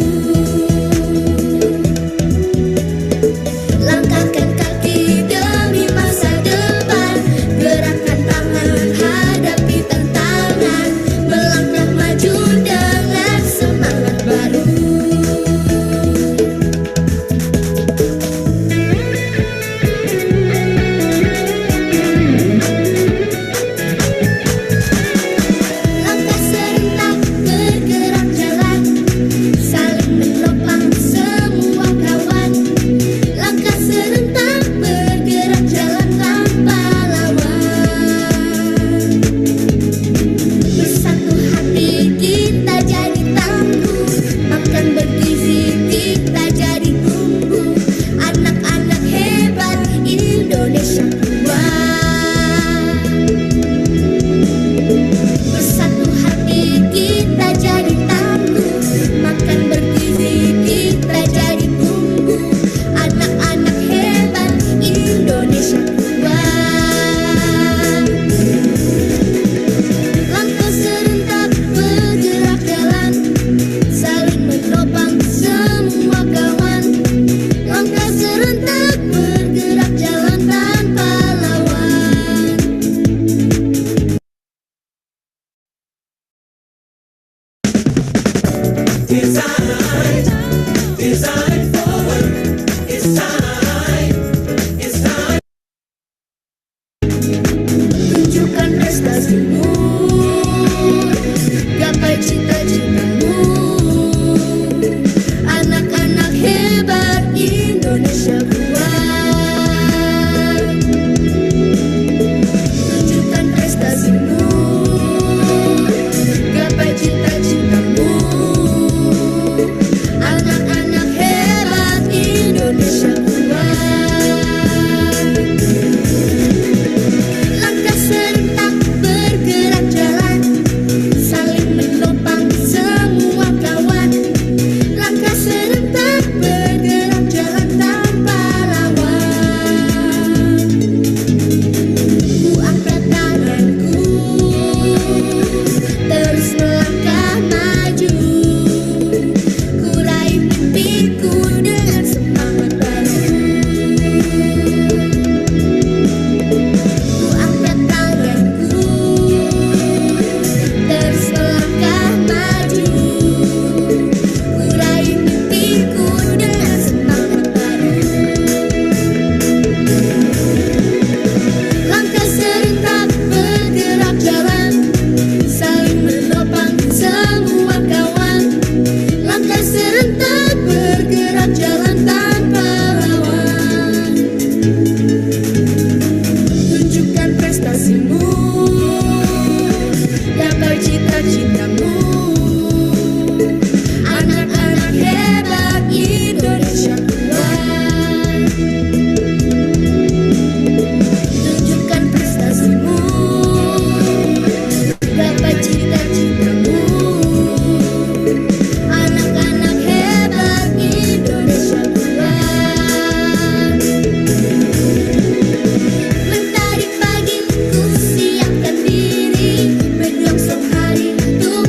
Langkahkan kaki demi masa depan. Gerakkan tangan, hadapi tantangan. Melangkah maju dengan semangat baru. Langkah serentak bergerak jalan, saling menopang semua kawan. Langkah serentak bergerak jalan tanpa lawan. Bersatu hati kita jadi tangguh, makan bergizi kita jadi tumbuh. Anak-anak hebat Indonesia kuat. Bersatu hati kita jadi tangguh, makan bergizi kita jadi tumbuh. Anak-anak hebat Indonesia kuat. Langkah serentak bergerak jalan, saling menopang semua kawan. Langkah serentak bergerak jalan tanpa lawan. Tunjukkan prestasimu, gapai cita-citamu. Anak-anak hebat Indonesia kuat. Tunjukkan prestasimu, gapai cita-citamu. Anak-anak hebat Indonesia kuat. Langkah serentak bergerak jalan, saling menopang semua kawan. Langkah serentak bergerak jalan tanpa lawan. Ku angkat tanganku, terus melangkah maju. Ku raih mimpiku dengan semangat baru. Ku angkat tanganku, terus melangkah maju. Ku raih mimpiku dengan semangat baru. Langkah serentak bergerak jalan, saling menopang semua kawan. Langkah serentak bergerak jalan tanpa lawan. Tunjukkan prestasimu, gapai cita-citamu. Anak-anak hebat Indonesia kuat. Tunjukkan prestasimu, gapai cita-citamu. Anak-anak hebat Indonesia kuat. Mentari pagi ku siapkan diri, menyongsong hari untuk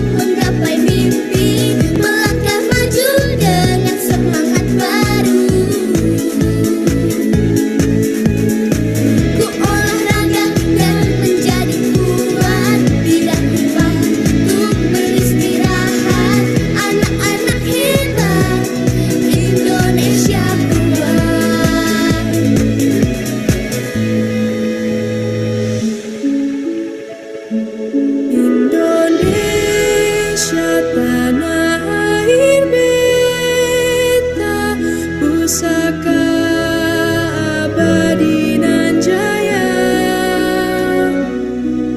Indonesia tanah air beta, pusaka abadi nan jaya.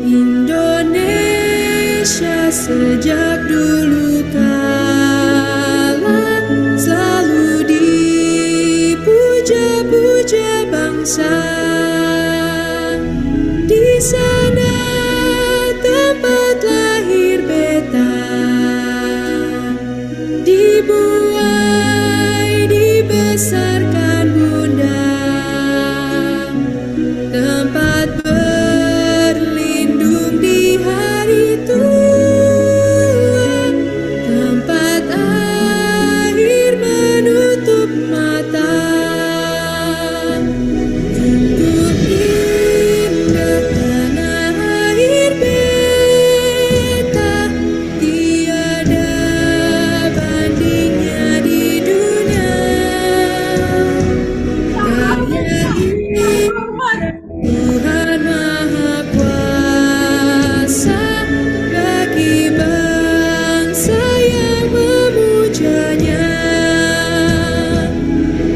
Indonesia sejak dulu kala selalu dipuja-puja bangsa. Di sana tempat lahir beta, dibuai dibesarkan bunda, tempat berlindung di hari tua, tempat akhir menutup mata. Sungguh indah tanah air beta, tiada bandingnya di dunia. Karya Tuhan Maha Kuasa bagi bangsa yang memujanya.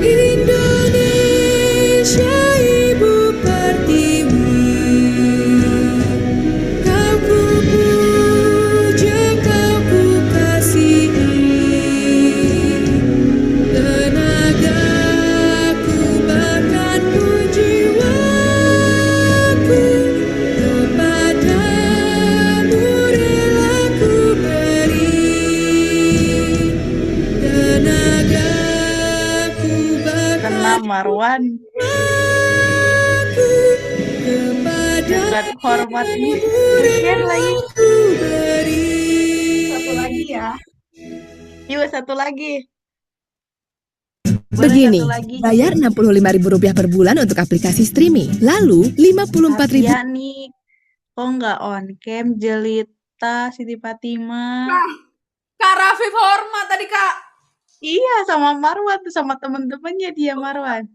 Indonesia Ibu Pertiwi, kau ku puja, kau ku kasihi, tenagaku bahkan pun jiwaku kepadamu rela ku beri, tenagaku bahkan Tenang Marwan, aku kepadamu bukan hormat nih. Share lagi. ku beri. Satu lagi ya. Yuk satu lagi. Boleh Begini, satu lagi. bayar Rp65.000 per bulan untuk aplikasi streaming. Lalu Rp54.000 Iya nih. Kok nggak on cam Jelita Siti Fatimah? Kak Rafif hormat tadi Kak. Iya sama Marwan tuh, sama temen-temennya dia Marwan.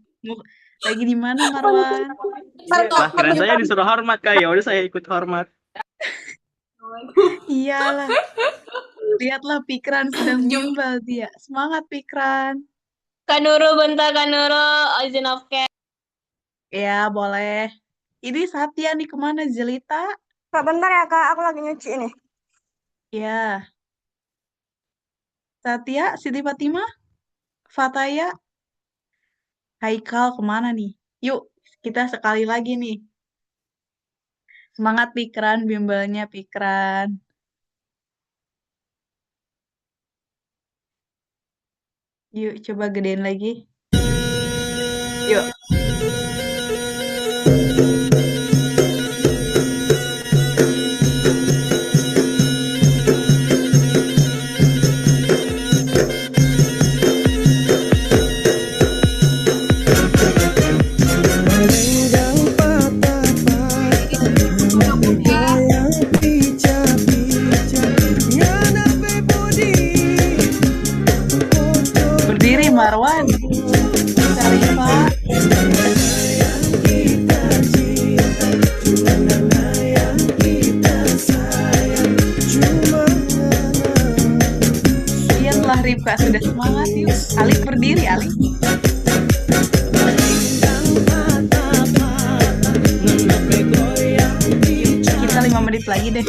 Lagi di mana Marwan? Lah, kira saya disuruh hormat Kak. Ya udah saya ikut hormat. Iyalah. Lihatlah Pikran sedang bimbel dia. Semangat Pikran. Kak Nurul bentar, Kak Nurul izin off cam. Ya boleh. Ini Satya nih kemana Jelita? Kak bentar ya Kak, aku lagi nyuci nih. Ya. Satya, Siti Fatimah, Fataya, Haikal kemana nih? Yuk kita sekali lagi nih. Semangat Pikran, bimbelnya Pikran. Yuk coba gedein lagi. Yuk. Berdiri Marwan. Syarifah. Lihatlah Rifka sudah semangat yuk. Alik berdiri Alik. Kita 5 menit lagi deh.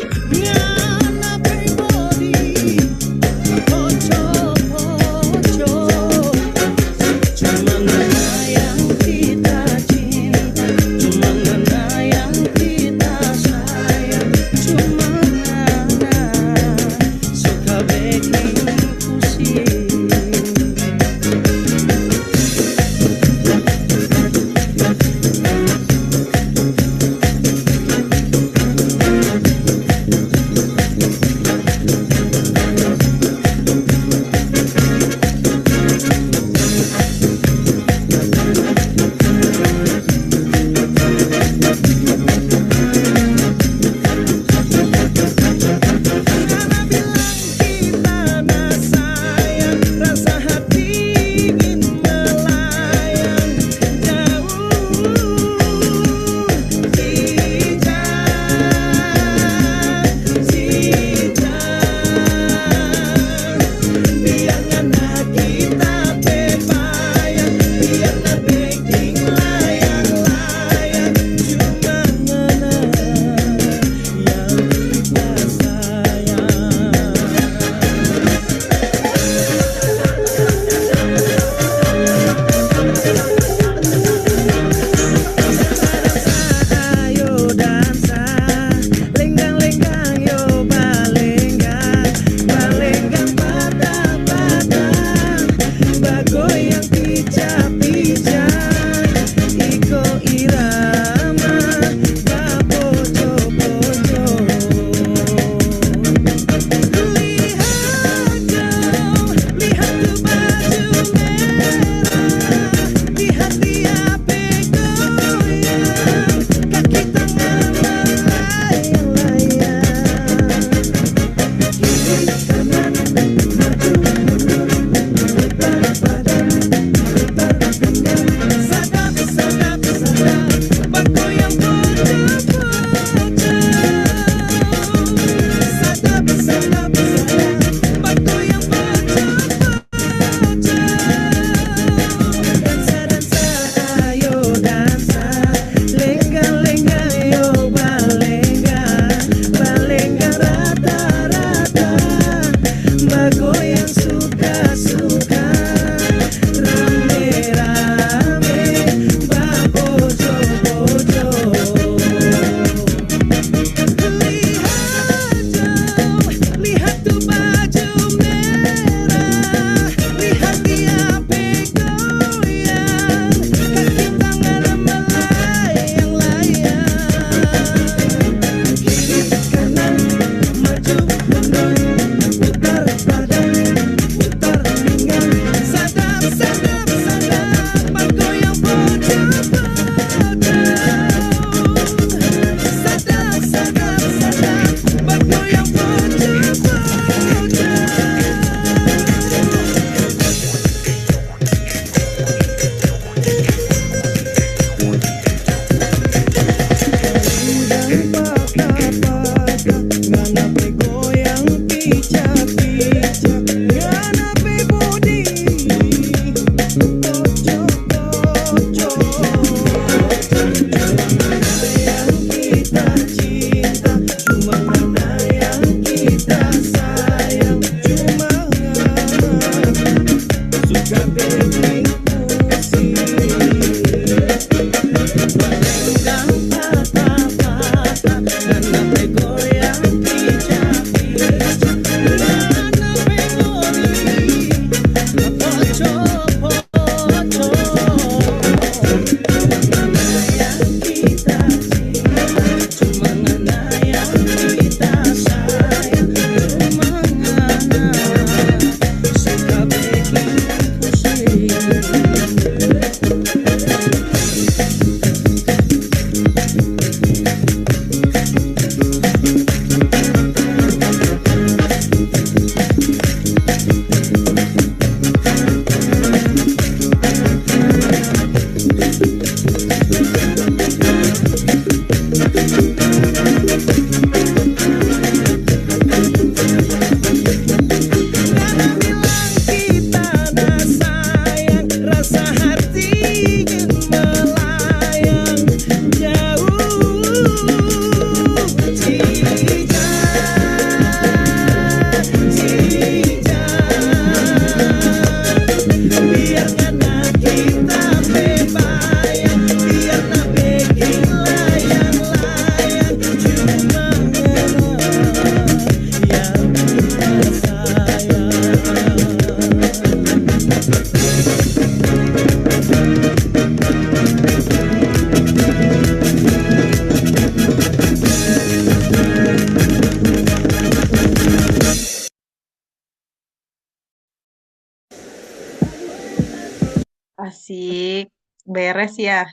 Asik. Beres ya.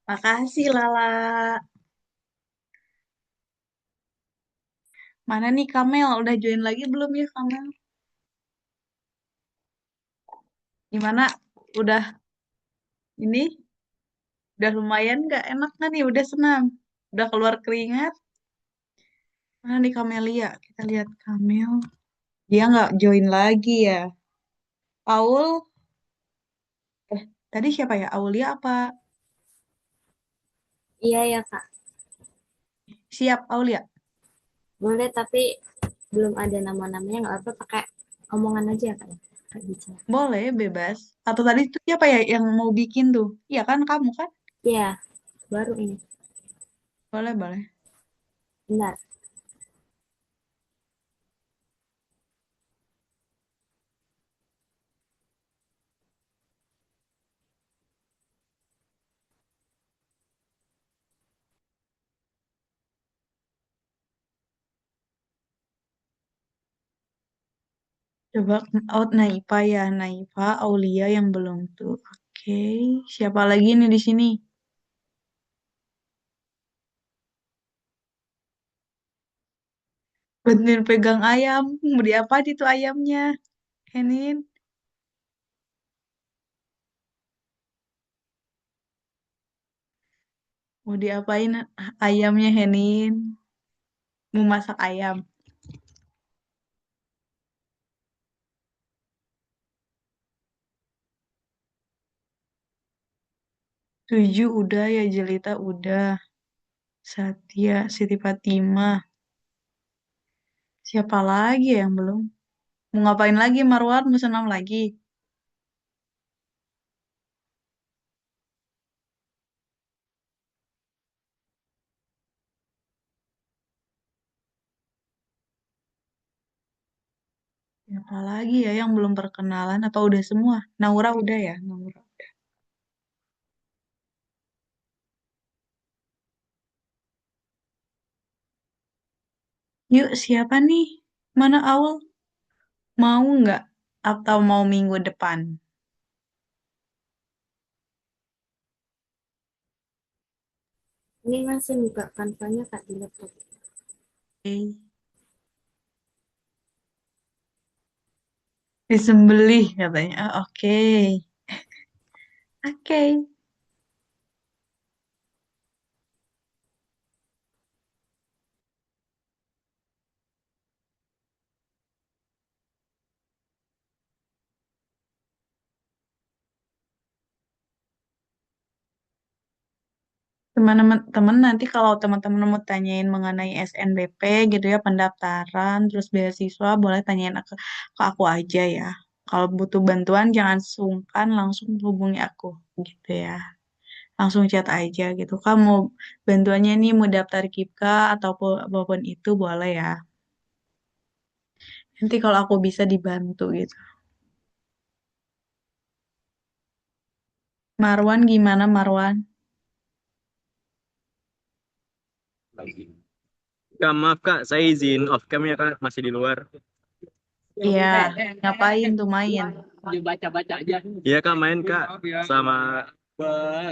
Makasih Lala. Mana nih Kamel? Udah join lagi belum ya Kamel? Gimana? Udah ini? Udah lumayan nggak? Enak nggak nih? Udah senam? Udah keluar keringat? Mana nih Kamelia? Kita lihat Kamel. Dia nggak join lagi ya. Aul? Tadi siapa ya? Aulia apa? Iya ya Kak, Siap Aulia? boleh tapi belum ada nama-namanya, nggak apa pakai omongan aja ya Kak ya, Kak bicara. Boleh, bebas. Atau tadi itu siapa ya yang mau bikin tuh? Iya kan kamu kan? Iya, baru ini. Boleh, boleh. Benar. Coba out Naifa ya. Naifa, Aulia yang belum tuh. Oke. Siapa lagi nih di sini? Bantuin pegang ayam. Mau diapain itu ayamnya? Henin. Mau diapain ayamnya Henin? Mau masak ayam. 7 udah ya, Jelita udah. Satya, Siti Fatimah. Siapa lagi ya yang belum? Mau ngapain lagi Marwan? Mau senam lagi? Siapa lagi ya yang belum perkenalan? Apa udah semua? Naura udah ya? Naura. Yuk, siapa nih? Mana Aul? Mau nggak? Atau mau minggu depan? Ini masih buka kanvanya Kak di laptop. Oke. Disembelih katanya. Ah, oke. Oke. Teman-teman nanti kalau teman-teman mau tanyain mengenai SNBP gitu ya, pendaftaran, terus beasiswa, boleh tanyain ke aku aja ya. Kalau butuh bantuan jangan sungkan langsung hubungi aku gitu ya. Langsung chat aja gitu. Kamu mau bantuannya nih mau daftar KIPKA ataupun apapun itu boleh ya. Nanti kalau aku bisa dibantu gitu. Marwan gimana Marwan? Kak, maaf Kak, saya izin off cam ya Kak, masih di luar. Iya, ngapain tuh main? Baca-baca aja. Iya Kak, main Kak, sama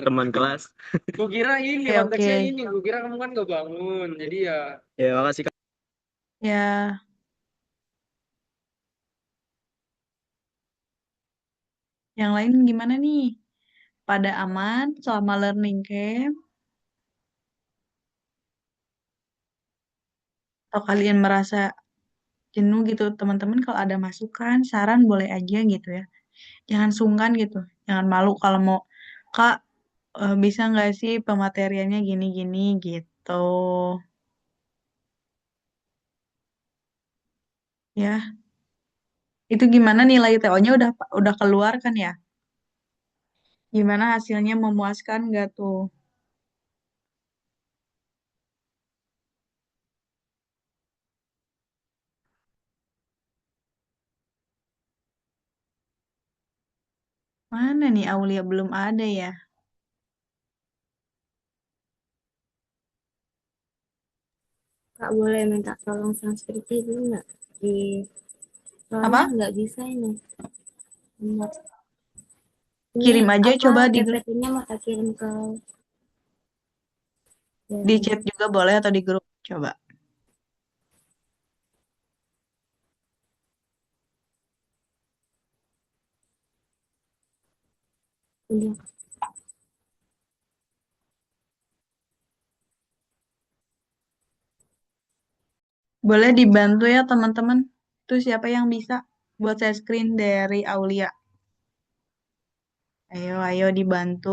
teman kelas. Gue kira ini Oke, oke. konteksnya ini. Gue kira kamu kan gak bangun. Jadi ya. Ya, makasih Kak. Ya, yang lain gimana nih? Pada aman selama learning camp? Atau kalian merasa jenuh gitu? Teman-teman kalau ada masukan, saran boleh aja gitu ya. Jangan sungkan gitu. Jangan malu kalau mau, Kak, bisa nggak sih pemateriannya gini-gini gitu. Ya, itu gimana nilai TO-nya udah keluar kan ya? Gimana hasilnya memuaskan nggak tuh? Mana nih Aulia belum ada ya? Kak boleh minta tolong transkripsi dulu nggak? Di soalnya Apa? nggak bisa ini. Benar. Ini Kirim aja apa coba di grup, PPT-nya mau tak kirim ke di dari chat juga boleh atau di grup. Coba. ini. Boleh dibantu ya teman-teman. Tuh siapa yang bisa buat saya screen dari Aulia? Ayo, ayo dibantu.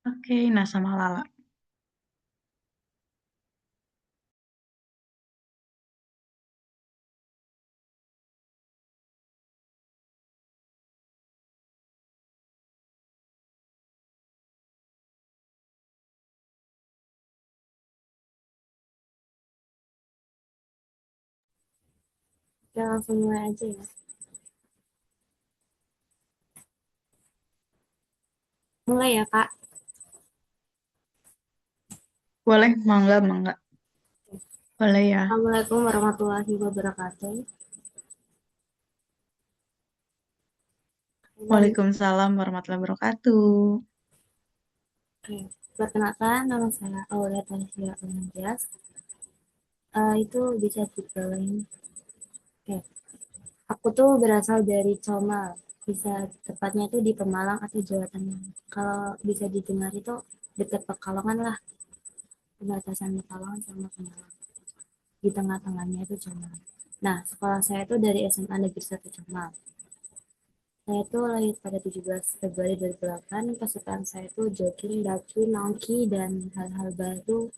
Oke, nah sama Lala. Kita langsung mulai aja ya. Mulai ya Kak. Boleh, mangga, mangga. Boleh ya. Assalamualaikum warahmatullahi wabarakatuh. Waalaikumsalam warahmatullahi wabarakatuh. Oke, perkenalkan nama saya Aulia Tasya Anantias. Itu bisa dibawain. Oke, aku tuh berasal dari Comal. Bisa tepatnya itu di Pemalang atau Jawa Tengah. Kalau bisa didengar itu dekat Pekalongan lah, perbatasan Pekalongan sama Pemalang. Di tengah-tengahnya itu Comal. Nah, sekolah saya itu dari SMA Negeri 1 Comal. Saya itu lahir pada 17 Februari 2008. Kesukaan saya itu jogging, daki, nongki, dan hal-hal baru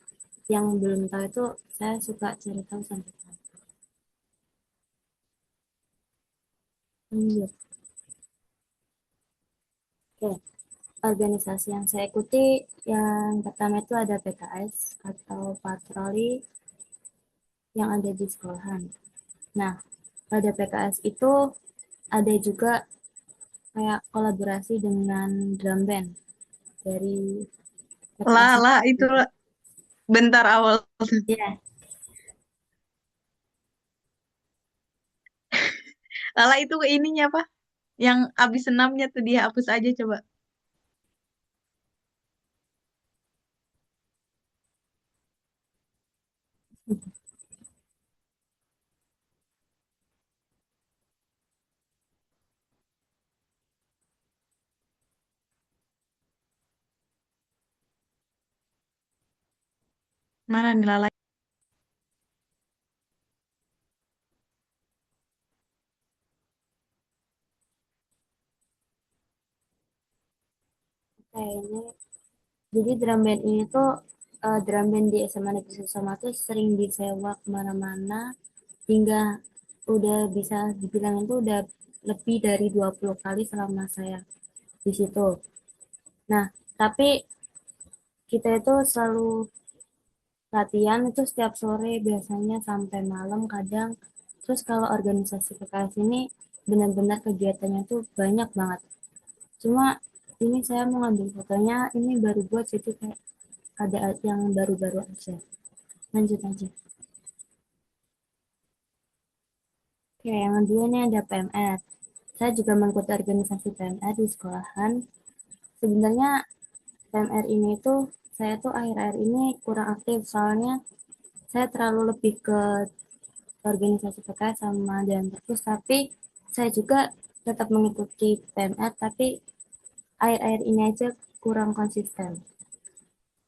yang belum tahu itu saya suka cari tahu sampai tahu. Lanjut. Oke, organisasi yang saya ikuti yang pertama itu ada PKS atau patroli yang ada di sekolahan. Nah, pada PKS itu ada juga kayak kolaborasi dengan drum band dari PKS. Lala itu bentar awal. Ya, Lala itu ke ininya apa? Yang abis senamnya tuh dia hapus aja coba. Mana nih Lala? kayaknya. Jadi drum band ini tuh drum band di SMA Negeri Sesama tuh sering disewa kemana-mana hingga udah bisa dibilang itu udah lebih dari 20 kali selama saya di situ. Nah, tapi kita itu selalu latihan itu setiap sore biasanya sampai malam kadang. Terus kalau organisasi PKS ini benar-benar kegiatannya tuh banyak banget. Cuma ini saya mau ngambil fotonya, ini baru buat jadi kayak ada yang baru-baru aja. Lanjut aja. Oke, yang kedua nih ada PMR. Saya juga mengikuti organisasi PMR di sekolahan. Sebenarnya PMR ini tuh saya tuh akhir-akhir ini kurang aktif soalnya saya terlalu lebih ke organisasi PKS sama Dewan Perpus, tapi saya juga tetap mengikuti PMR, tapi akhir-akhir ini aja kurang konsisten.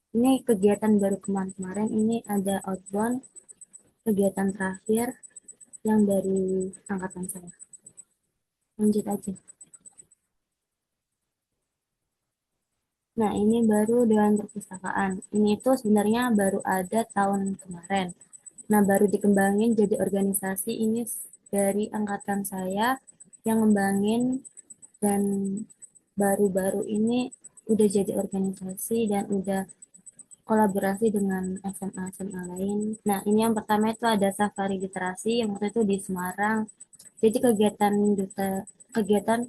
Ini kegiatan baru kemarin-kemarin, ini ada outbound, kegiatan terakhir yang dari angkatan saya. Lanjut aja. Nah, ini baru Dewan Perpustakaan. Ini tuh sebenarnya baru ada tahun kemarin. Nah, baru dikembangin jadi organisasi ini dari angkatan saya yang ngembangin dan baru-baru ini udah jadi organisasi dan udah kolaborasi dengan SMA-SMA lain. Nah, ini yang pertama itu ada Safari Literasi yang waktu itu di Semarang. Jadi kegiatan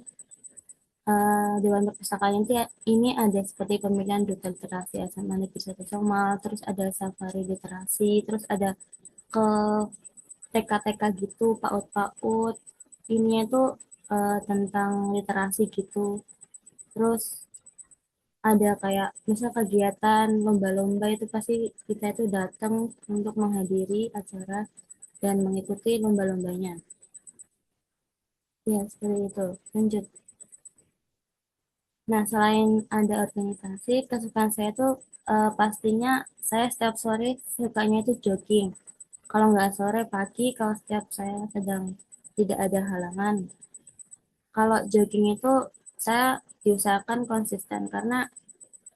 Dewan Perpustakaan ini ada seperti pemilihan duta literasi SMA Negeri 1 Somal, terus ada safari literasi, terus ada ke TK-TK gitu, PAUD-PAUD. Ini tuh tentang literasi gitu. Terus ada kayak misal kegiatan lomba-lomba itu pasti kita itu datang untuk menghadiri acara dan mengikuti lomba-lombanya. Ya, seperti itu. Lanjut. Nah, selain ada organisasi, kesukaan saya tuh pastinya saya setiap sore sukanya itu jogging. Kalau nggak sore, pagi, kalau setiap saya sedang tidak ada halangan. Kalau jogging itu saya diusahakan konsisten karena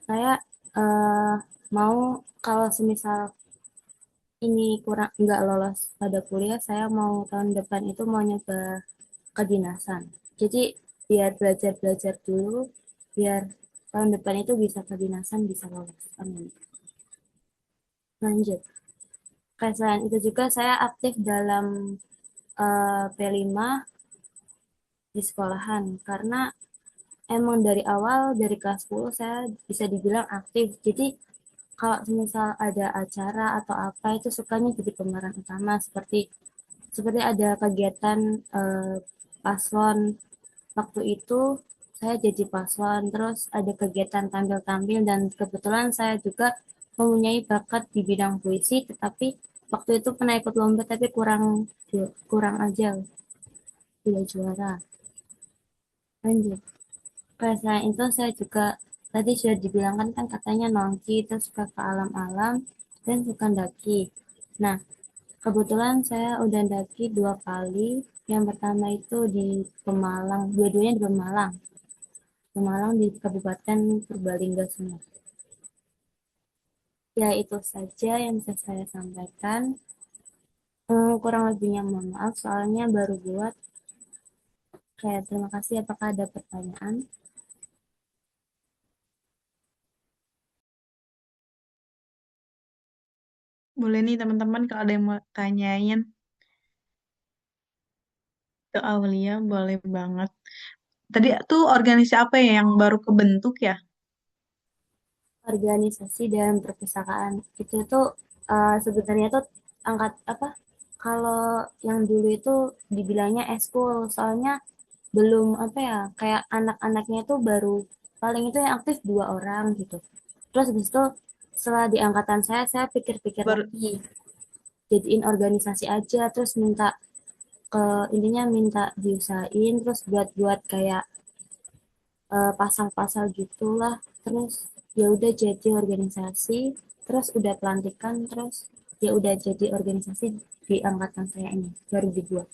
saya eh, mau kalau semisal ini kurang nggak lolos pada kuliah, saya mau tahun depan itu mau nyoba kedinasan. Jadi biar belajar-belajar dulu, biar tahun depan itu bisa kedinasan, bisa lolos. Amin. Lanjut. Kayak selain itu juga saya aktif dalam P5 di sekolahan karena emang dari awal dari kelas 10 saya bisa dibilang aktif. Jadi kalau misal ada acara atau apa itu sukanya jadi pemeran utama seperti ada kegiatan paslon. Waktu itu saya jadi paslon, terus ada kegiatan tampil-tampil dan kebetulan saya juga mempunyai bakat di bidang puisi, tetapi waktu itu pernah ikut lomba tapi kurang kurang aja, tidak juara. Lanjut. Selain itu saya juga tadi sudah dibilangkan kan katanya nongki, terus suka ke alam-alam dan suka daki. Nah, kebetulan saya udah daki 2 kali. Yang pertama itu di Pemalang, dua-duanya di Pemalang. Pemalang di Kabupaten Purbalingga semua. Ya, itu saja yang bisa saya sampaikan. Kurang lebihnya mohon maaf, soalnya baru buat. Kayak terima kasih. Apakah ada pertanyaan? Boleh nih teman-teman kalau ada yang mau tanyain ke Aulia, boleh banget. Tadi tuh organisasi apa ya yang baru kebentuk ya? Organisasi dan perpustakaan itu tuh sebenarnya tuh angkat apa? Kalau yang dulu itu dibilangnya eskul, soalnya belum apa ya, kayak anak-anaknya tuh baru paling itu yang aktif 2 orang gitu. Terus habis itu setelah di angkatan saya pikir-pikir Baru lagi, jadiin organisasi aja, terus minta ke intinya minta diusahain, terus buat kayak pasang-pasang gitulah, terus ya udah jadi organisasi, terus udah pelantikan, terus ya udah jadi organisasi di angkatan saya ini baru dibuat.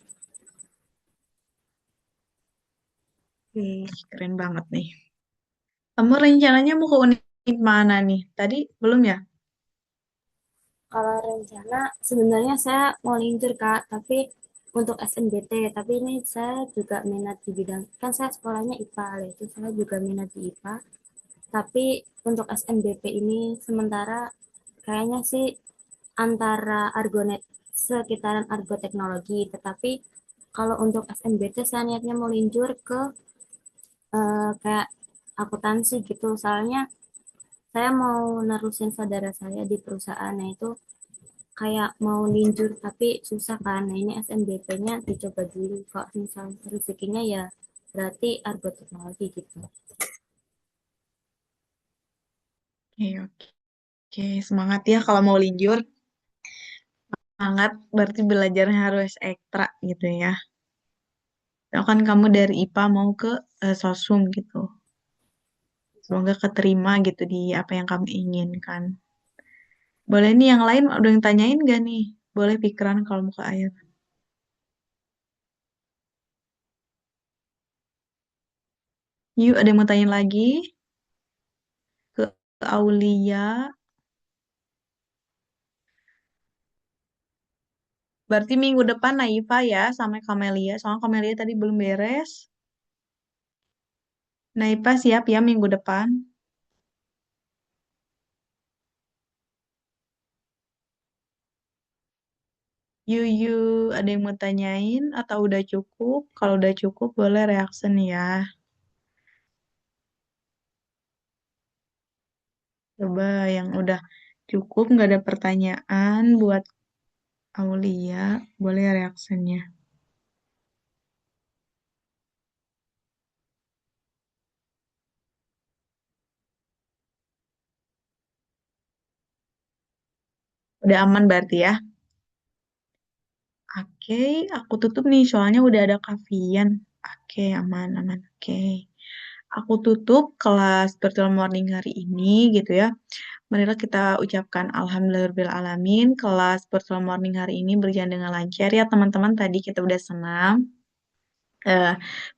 keren banget nih. Kamu rencananya mau ke univ mana nih? Tadi belum ya? Kalau rencana sebenarnya saya mau linjur Kak, tapi untuk SNBT, tapi ini saya juga minat di bidang, kan saya sekolahnya IPA, itu saya juga minat di IPA, tapi untuk SNBP ini sementara kayaknya sih antara Argonet sekitaran Argoteknologi, tetapi kalau untuk SNBT saya niatnya mau linjur ke kayak akuntansi gitu, soalnya saya mau nerusin saudara saya di perusahaan, nah itu kayak mau linjur tapi susah kan, nah ini SNBP-nya dicoba dulu, kalau misalnya rezekinya ya berarti Argoteknologi gitu. Oke, oke. Oke, semangat ya kalau mau linjur. Semangat berarti belajarnya harus ekstra gitu ya. Kalau kan kamu dari IPA mau ke Sosum gitu. Semoga keterima gitu di apa yang kamu inginkan. Boleh nih yang lain ada yang tanyain gak nih? Boleh pikiran kalau mau ke air. Yuk, ada yang mau tanya lagi? Ke Aulia. Berarti minggu depan Naifa ya sama Kamelia. Soalnya Kamelia tadi belum beres. Naifa siap ya minggu depan. Yuyu, ada yang mau tanyain atau udah cukup? Kalau udah cukup boleh reaction ya. Coba yang udah cukup, nggak ada pertanyaan buat Aulia, boleh reaksinya. Udah aman berarti ya? Oke, aku tutup nih soalnya udah ada Kavian. Oke, aman, aman. Oke. Aku tutup kelas virtual morning hari ini gitu ya. Marilah kita ucapkan Alhamdulillahirrahmanirrahim. Kelas virtual morning hari ini berjalan dengan lancar ya teman-teman. Tadi kita udah senam.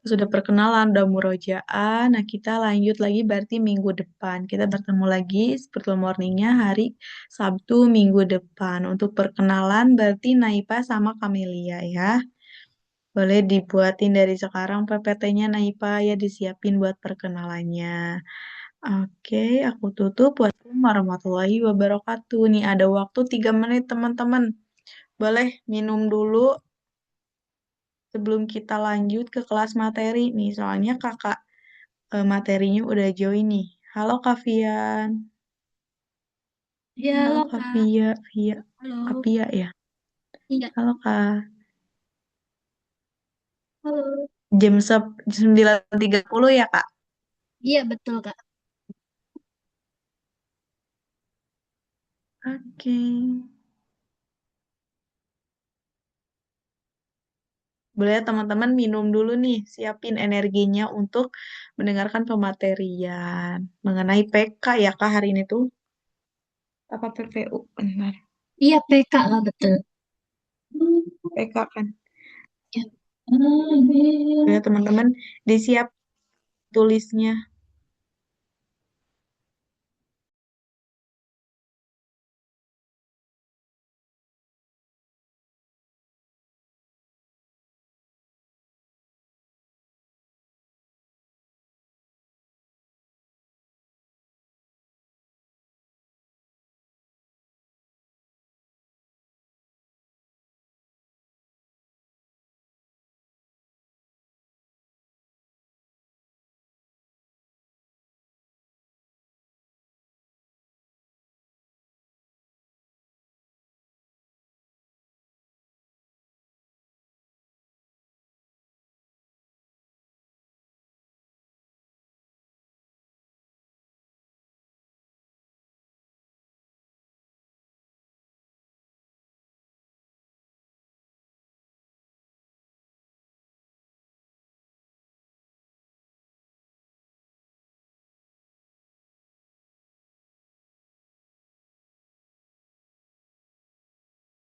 Sudah perkenalan, udah murojaah. Nah, kita lanjut lagi berarti minggu depan. Kita bertemu lagi virtual morningnya hari Sabtu minggu depan. Untuk perkenalan berarti Naipa sama Kamelia ya. Boleh dibuatin dari sekarang PPT-nya Naipa ya, disiapin buat perkenalannya. Oke, aku tutup. Wassalamualaikum warahmatullahi wabarakatuh. Nih ada waktu 3 menit teman-teman. Boleh minum dulu sebelum kita lanjut ke kelas materi nih. Soalnya kakak materinya udah join nih. Halo Kak Fian. Ya, Halo halo Kak Kak. Via. Via. Halo. Kak Via ya. Iya, Halo Kak. halo. Jam 9.30 ya Kak? Iya, betul Kak. Oke. Boleh ya, teman-teman minum dulu nih. Siapin energinya untuk mendengarkan pematerian. Mengenai PK ya Kak hari ini tuh. Apa PPU? Benar. Iya, PK Kak, betul. PK kan. Ya. Ya teman-teman disiap tulisnya.